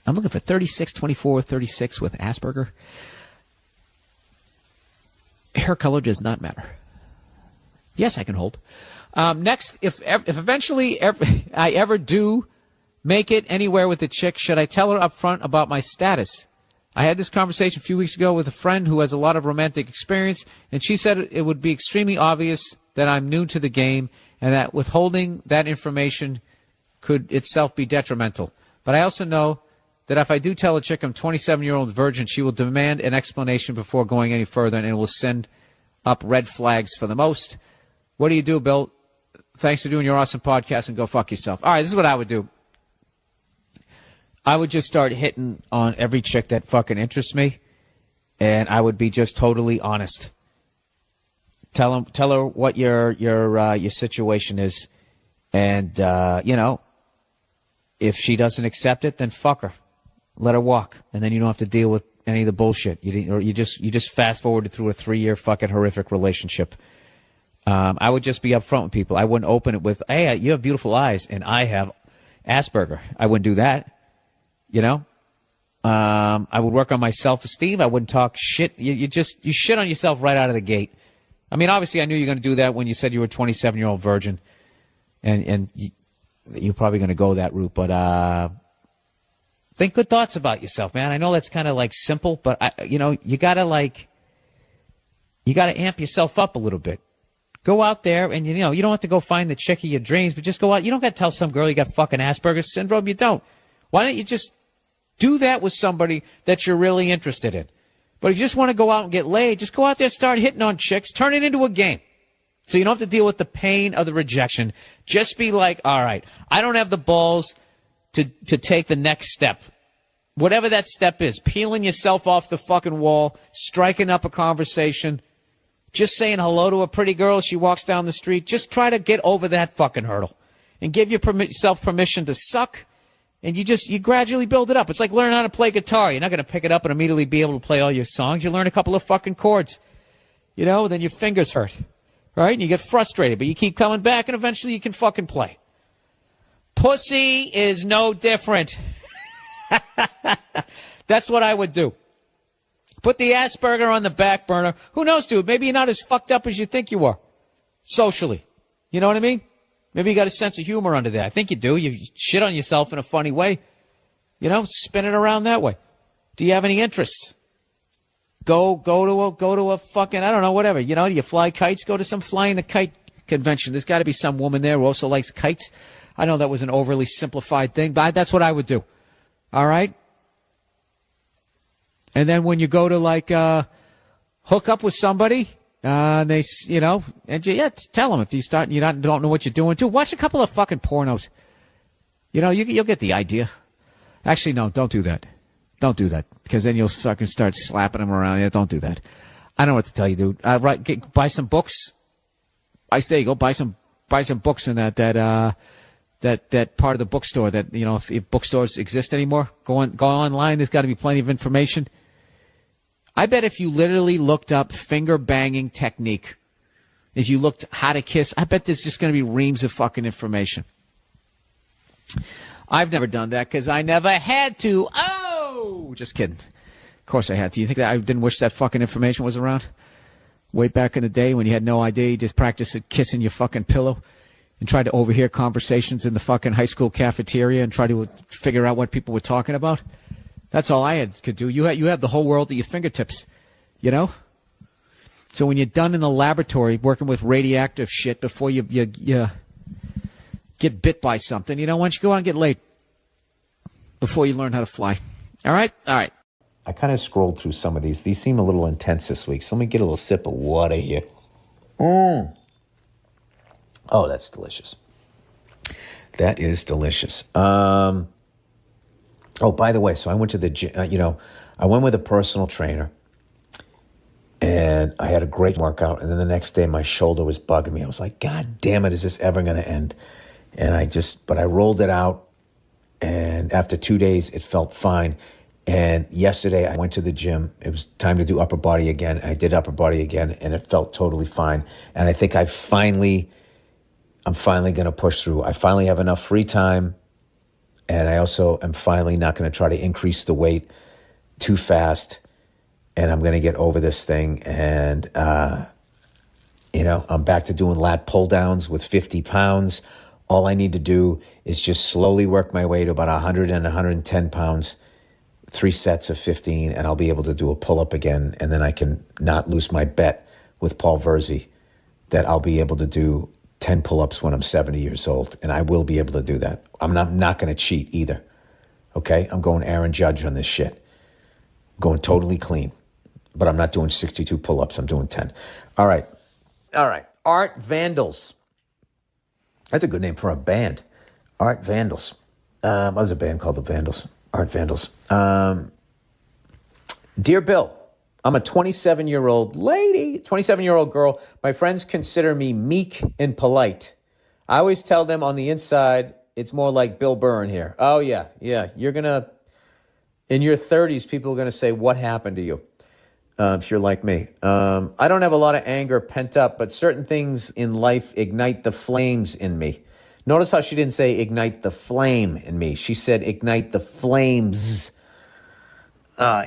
I'm looking for 36, 24, 36 with Asperger. Hair color does not matter. Yes, I can hold. Next, if eventually I ever do make it anywhere with a chick, should I tell her up front about my status? I had this conversation a few weeks ago with a friend who has a lot of romantic experience, and she said it would be extremely obvious that I'm new to the game and that withholding that information could itself be detrimental. But I also know that if I do tell a chick I'm 27-year-old virgin, she will demand an explanation before going any further, and it will send up red flags for the most. What do you do, Bill? Thanks for doing your awesome podcast, and go fuck yourself. All right, this is what I would do. I would just start hitting on every chick that fucking interests me, and I would be just totally honest. Tell her what your situation is, and you know, if she doesn't accept it, then fuck her. Let her walk, and then you don't have to deal with any of the bullshit. You just fast forwarded through a 3-year fucking horrific relationship. I would just be upfront with people. I wouldn't open it with, "Hey, you have beautiful eyes, and I have Asperger." I wouldn't do that. You know, I would work on my self-esteem. I wouldn't talk shit. You shit on yourself right out of the gate. I mean, obviously, I knew you were going to do that when you said you were a 27-year-old virgin, and you're probably going to go that route. But think good thoughts about yourself, man. I know that's kind of like simple, but you gotta amp yourself up a little bit. Go out there and you don't have to go find the chick of your dreams, but just go out. You don't got to tell some girl you got fucking Asperger's syndrome. You don't. Why don't you just do that with somebody that you're really interested in? But if you just want to go out and get laid, just go out there, start hitting on chicks, turn it into a game. So you don't have to deal with the pain of the rejection. Just be like, all right, I don't have the balls to take the next step. Whatever that step is, peeling yourself off the fucking wall, striking up a conversation, just saying hello to a pretty girl as she walks down the street. Just try to get over that fucking hurdle and give yourself permission to suck. And you gradually build it up. It's like learning how to play guitar. You're not going to pick it up and immediately be able to play all your songs. You learn a couple of fucking chords, then your fingers hurt, right? And you get frustrated, but you keep coming back and eventually you can fucking play. Pussy is no different. That's what I would do. Put the Asperger on the back burner. Who knows, dude? Maybe you're not as fucked up as you think you are. Socially. You know what I mean? Maybe you got a sense of humor under there. I think you do. You shit on yourself in a funny way. Spin it around that way. Do you have any interests? Go to a fucking, I don't know, whatever. Do you fly kites? Go to some flying the kite convention. There's got to be some woman there who also likes kites. I know that was an overly simplified thing, but that's what I would do. All right? And then when you go to hook up with somebody, tell them if you start and you don't know what you're doing too. Watch a couple of fucking pornos. You'll get the idea. Actually, no, don't do that. Don't do that because then you'll fucking start slapping them around. Yeah, don't do that. I don't know what to tell you, dude. Buy some books. There you go. Buy some books in that part of the bookstore that if bookstores exist anymore. Go online. There's got to be plenty of information. I bet if you literally looked up finger banging technique, if you looked how to kiss, I bet there's just going to be reams of fucking information. I've never done that because I never had to. Oh, just kidding. Of course I had to. You think that I didn't wish that fucking information was around? Way back in the day when you had no idea, you just practiced kissing your fucking pillow and tried to overhear conversations in the fucking high school cafeteria and try to figure out what people were talking about. That's all I could do. You have the whole world at your fingertips, So when you're done in the laboratory working with radioactive shit before you get bit by something, why don't you go out and get laid before you learn how to fly? All right? All right. I kind of scrolled through some of these. These seem a little intense this week, so let me get a little sip of water here. Oh, that's delicious. That is delicious. Oh, by the way, so I went to the gym, I went with a personal trainer and I had a great workout. And then the next day my shoulder was bugging me. I was like, God damn it, is this ever going to end? And but I rolled it out. And after 2 days, it felt fine. And yesterday I went to the gym. It was time to do upper body again. I did upper body again and it felt totally fine. And I think I'm finally going to push through. I finally have enough free time. And I also am finally not going to try to increase the weight too fast. And I'm going to get over this thing. And, I'm back to doing lat pull downs with 50 pounds. All I need to do is just slowly work my way to about 100 and 110 pounds, 3 sets of 15, and I'll be able to do a pull-up again. And then I can not lose my bet with Paul Verzi that I'll be able to do 10 pull-ups when I'm 70 years old, and I will be able to do that. I'm not going to cheat either, okay? I'm going Aaron Judge on this shit. I'm going totally clean, but I'm not doing 62 pull-ups. I'm doing 10. All right. Art Vandals. That's a good name for a band. Art Vandals. There's a band called the Vandals. Art Vandals. Dear Bill, I'm a 27-year-old lady, 27-year-old girl. My friends consider me meek and polite. I always tell them on the inside, it's more like Bill Burr in here. Oh, yeah. You're going to, in your 30s, people are going to say, what happened to you? If you're like me. I don't have a lot of anger pent up, but certain things in life ignite the flames in me. Notice how she didn't say ignite the flame in me. She said ignite the flames.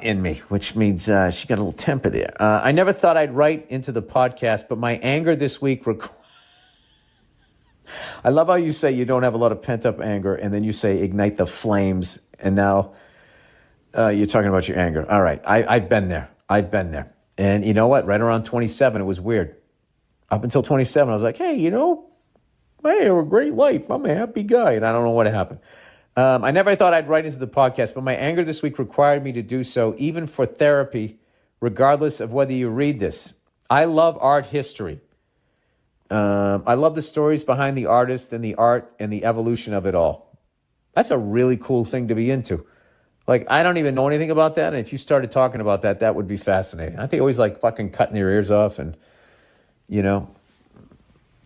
in me, which means she got a little temper there. I never thought I'd write into the podcast, but my anger this week. I love how you say you don't have a lot of pent-up anger, and then you say ignite the flames, and now you're talking about your anger. All right, I've been there. And you know what? Right around 27, it was weird. Up until 27, I was like, hey, I have a great life. I'm a happy guy, and I don't know what happened. I never thought I'd write into the podcast, but my anger this week required me to do so, even for therapy, regardless of whether you read this. I love art history. I love the stories behind the artist and the art and the evolution of it all. That's a really cool thing to be into. Like, I don't even know anything about that, and if you started talking about that, that would be fascinating. I think always like fucking cutting their ears off and,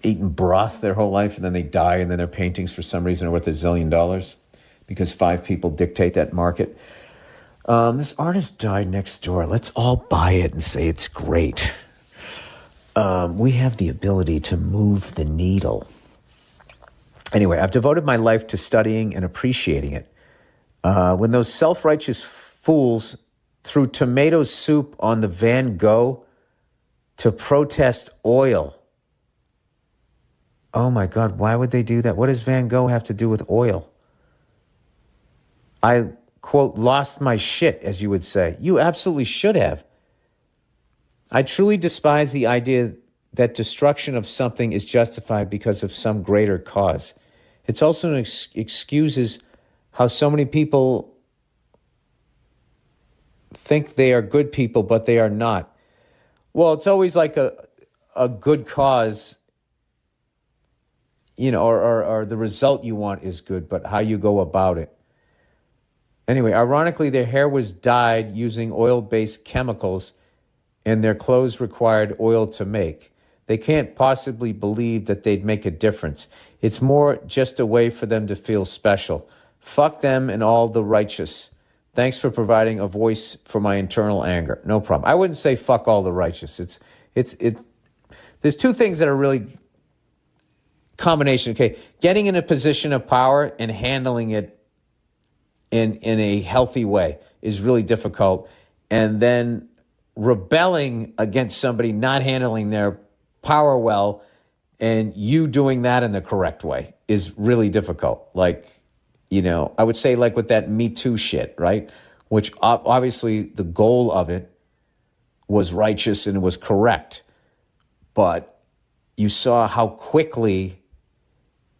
eating broth their whole life, and then they die, and then their paintings for some reason are worth $1 zillion. Because 5 people dictate that market. This artist died next door. Let's all buy it and say it's great. We have the ability to move the needle. Anyway, I've devoted my life to studying and appreciating it. When those self-righteous fools threw tomato soup on the Van Gogh to protest oil. Oh my God, why would they do that? What does Van Gogh have to do with oil? I, quote, lost my shit, as you would say. You absolutely should have. I truly despise the idea that destruction of something is justified because of some greater cause. It's also an excuses how so many people think they are good people, but they are not. Well, it's always like a good cause, or the result you want is good, but how you go about it. Anyway, ironically, their hair was dyed using oil-based chemicals, and their clothes required oil to make. They can't possibly believe that they'd make a difference. It's more just a way for them to feel special. Fuck them and all the righteous. Thanks for providing a voice for my internal anger. No problem. I wouldn't say fuck all the righteous. It's. There's 2 things that are really combination. Okay, getting in a position of power and handling it in a healthy way is really difficult. And then rebelling against somebody not handling their power well and you doing that in the correct way is really difficult. Like, I would say like with that Me Too shit, right? Which obviously the goal of it was righteous and it was correct. But you saw how quickly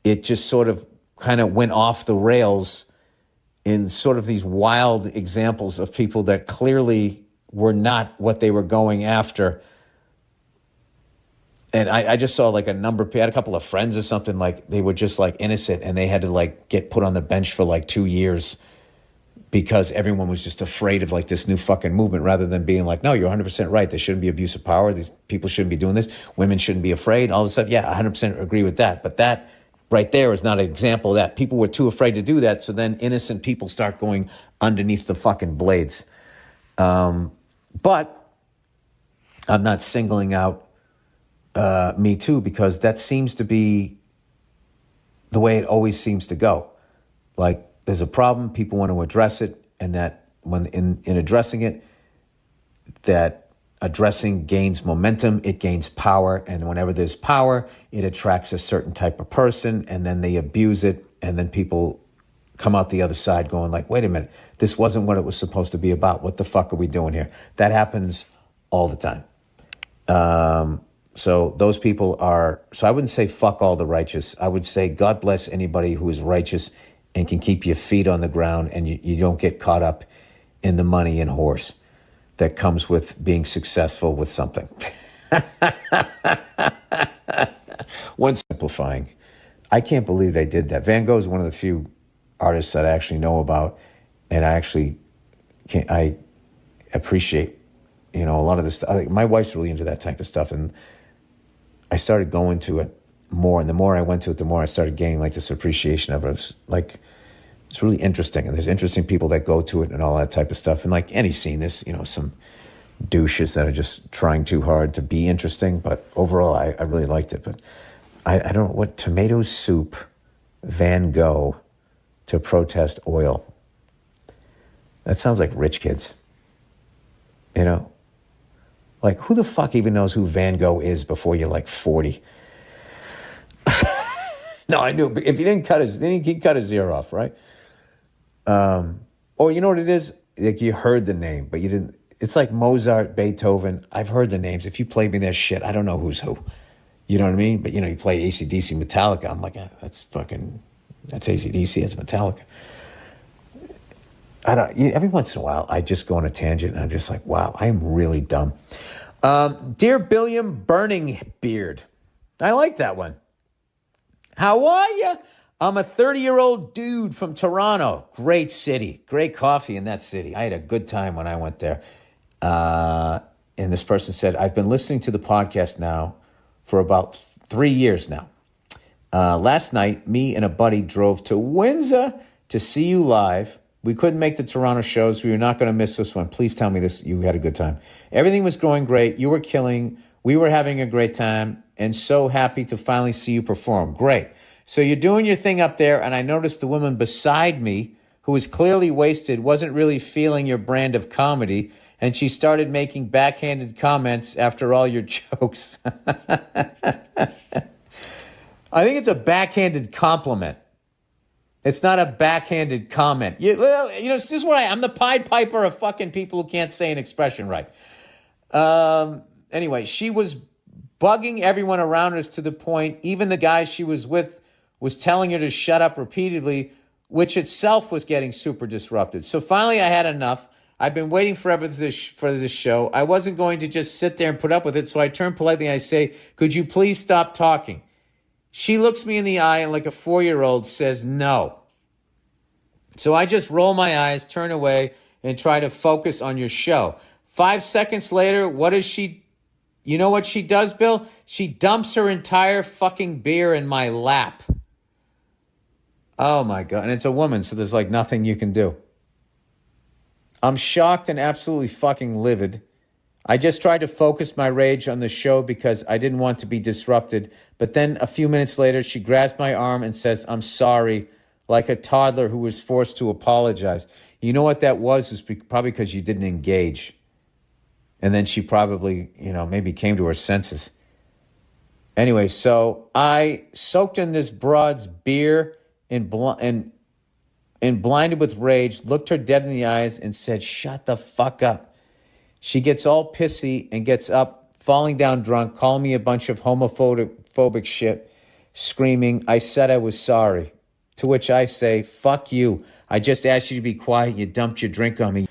it just sort of kind of went off the rails in sort of these wild examples of people that clearly were not what they were going after. And I just saw like I had a couple of friends or something, like they were just like innocent and they had to like get put on the bench for like 2 years because everyone was just afraid of like this new fucking movement rather than being like, no, you're 100% right. There shouldn't be abuse of power. These people shouldn't be doing this. Women shouldn't be afraid. All of a sudden, yeah, 100% agree with that. But that right there is not an example of that. People were too afraid to do that, so then innocent people start going underneath the fucking blades. But I'm not singling out Me Too because that seems to be the way it always seems to go. Like, there's a problem, people want to address it, and that when in addressing it, that addressing gains momentum, it gains power, and whenever there's power, it attracts a certain type of person, and then they abuse it, and then people come out the other side going like, wait a minute, this wasn't what it was supposed to be about. What the fuck are we doing here? That happens all the time. So those people are, so I wouldn't say fuck all the righteous. I would say God bless anybody who is righteous and can keep your feet on the ground and you don't get caught up in the money and horse that comes with being successful with something. One simplifying. I can't believe they did that. Van Gogh is one of the few artists that I actually know about, and I appreciate, a lot of this stuff. My wife's really into that type of stuff, and I started going to it more, and the more I went to it, the more I started gaining like this appreciation of it. It was like, it's really interesting, and there's interesting people that go to it and all that type of stuff. And like any scene, there's, some douches that are just trying too hard to be interesting, but overall, I really liked it. But I don't know what tomato soup, Van Gogh to protest oil. That sounds like rich kids. You know? Like, who the fuck even knows who Van Gogh is before you're like 40? No, I knew. If he didn't cut his ear off, right? Or you know what it is? Like, you heard the name, but you didn't. It's like Mozart, Beethoven. I've heard the names. If you played me their shit, I don't know who's who. You know what I mean? But, you know, you play AC/DC, Metallica. I'm like, that's AC/DC, that's Metallica. Every once in a while, I just go on a tangent, and I'm just like, wow, I am really dumb. Dear Billiam Burning Beard. I like that one. How are you? I'm a 30-year-old dude from Toronto. Great city. Great coffee in that city. I had a good time when I went there. And this person said, I've been listening to the podcast now for about 3 years now. Last night, me and a buddy drove to Windsor to see you live. We couldn't make the Toronto shows. We were not going to miss this one. Please tell me this. You had a good time. Everything was going great. You were killing. We were having a great time and so happy to finally see you perform. Great. So you're doing your thing up there, and I noticed the woman beside me, who was clearly wasted, wasn't really feeling your brand of comedy, and she started making backhanded comments after all your jokes. I think it's a backhanded compliment. It's not a backhanded comment. You know, this is what I'm the Pied Piper of fucking people who can't say an expression right. Anyway, she was bugging everyone around us to the point even the guy she was with was telling her to shut up repeatedly, which itself was getting super disruptive. So finally I had enough. I've been waiting forever for this show. I wasn't going to just sit there and put up with it, so I turn politely and I say, could you please stop talking? She looks me in the eye and like a 4-year-old says no. So I just roll my eyes, turn away, and try to focus on your show. 5 seconds later, what does she... You know what she does, Bill? She dumps her entire fucking beer in my lap. Oh, my God. And it's a woman, so there's like nothing you can do. I'm shocked and absolutely fucking livid. I just tried to focus my rage on the show because I didn't want to be disrupted. But then a few minutes later, she grabs my arm and says, I'm sorry, like a toddler who was forced to apologize. You know what that was probably because you didn't engage. And then she probably, maybe came to her senses. Anyway, so I soaked in this broad's beer and blinded with rage, looked her dead in the eyes and said, shut the fuck up. She gets all pissy and gets up, falling down drunk, calling me a bunch of homophobic shit, screaming, I said I was sorry. To which I say, fuck you. I just asked you to be quiet. You dumped your drink on me.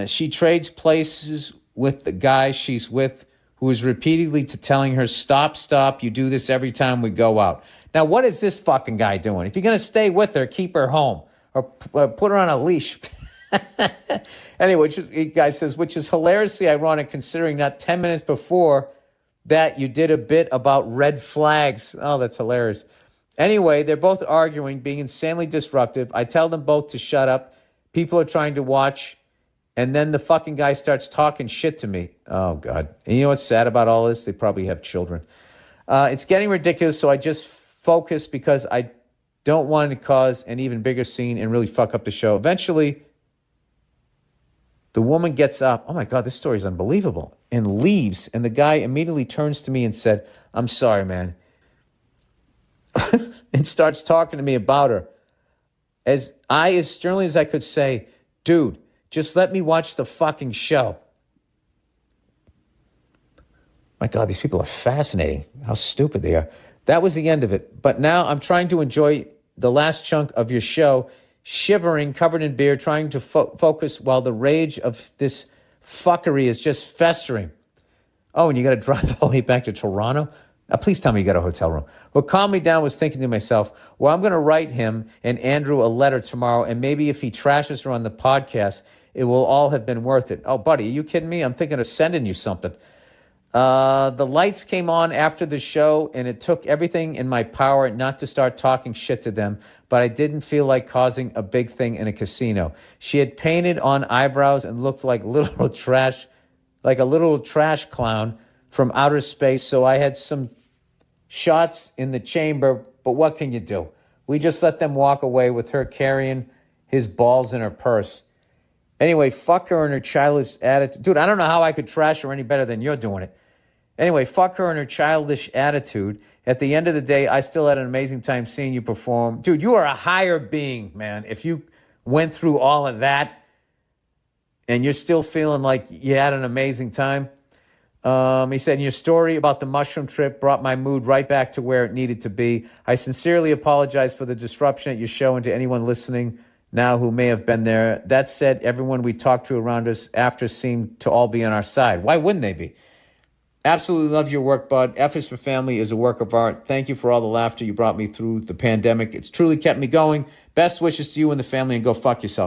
She trades places with the guy she's with, who is repeatedly telling her, stop, you do this every time we go out. Now, what is this fucking guy doing? If you're going to stay with her, keep her home or put her on a leash. Anyway, the guy says, which is hilariously ironic considering not 10 minutes before that you did a bit about red flags. Oh, that's hilarious. Anyway, they're both arguing, being insanely disruptive. I tell them both to shut up. People are trying to watch. And then the fucking guy starts talking shit to me. Oh, God. And you know what's sad about all this? They probably have children. It's getting ridiculous, so I just focus because I don't want to cause an even bigger scene and really fuck up the show. Eventually, the woman gets up. Oh, my God, this story is unbelievable. And leaves. And the guy immediately turns to me and said, I'm sorry, man. And starts talking to me about her. As sternly as I could say, dude, just let me watch the fucking show. My God, these people are fascinating. How stupid they are. That was the end of it. But now I'm trying to enjoy the last chunk of your show, shivering, covered in beer, trying to focus while the rage of this fuckery is just festering. Oh, and you got to drive all the way back to Toronto? Please tell me you got a hotel room. What calmed me down was thinking to myself, well, I'm going to write him and Andrew a letter tomorrow, and maybe if he trashes her on the podcast, it will all have been worth it. Oh, buddy, are you kidding me? I'm thinking of sending you something. The lights came on after the show, and it took everything in my power not to start talking shit to them, but I didn't feel like causing a big thing in a casino. She had painted on eyebrows and looked like a little trash clown from outer space, so I had some shots in the chamber, but what can you do? We just let them walk away with her carrying his balls in her purse. Anyway, fuck her and her childish attitude. Dude, I don't know how I could trash her any better than you're doing it. Anyway, fuck her and her childish attitude. At the end of the day, I still had an amazing time seeing you perform. Dude, you are a higher being, man. If you went through all of that and you're still feeling like you had an amazing time. He said, your story about the mushroom trip brought my mood right back to where it needed to be. I sincerely apologize for the disruption at your show and to anyone listening now who may have been there. That said, everyone we talked to around us after seemed to all be on our side. Why wouldn't they be? Absolutely love your work, bud. F is for Family is a work of art. Thank you for all the laughter you brought me through the pandemic. It's truly kept me going. Best wishes to you and the family, and go fuck yourself.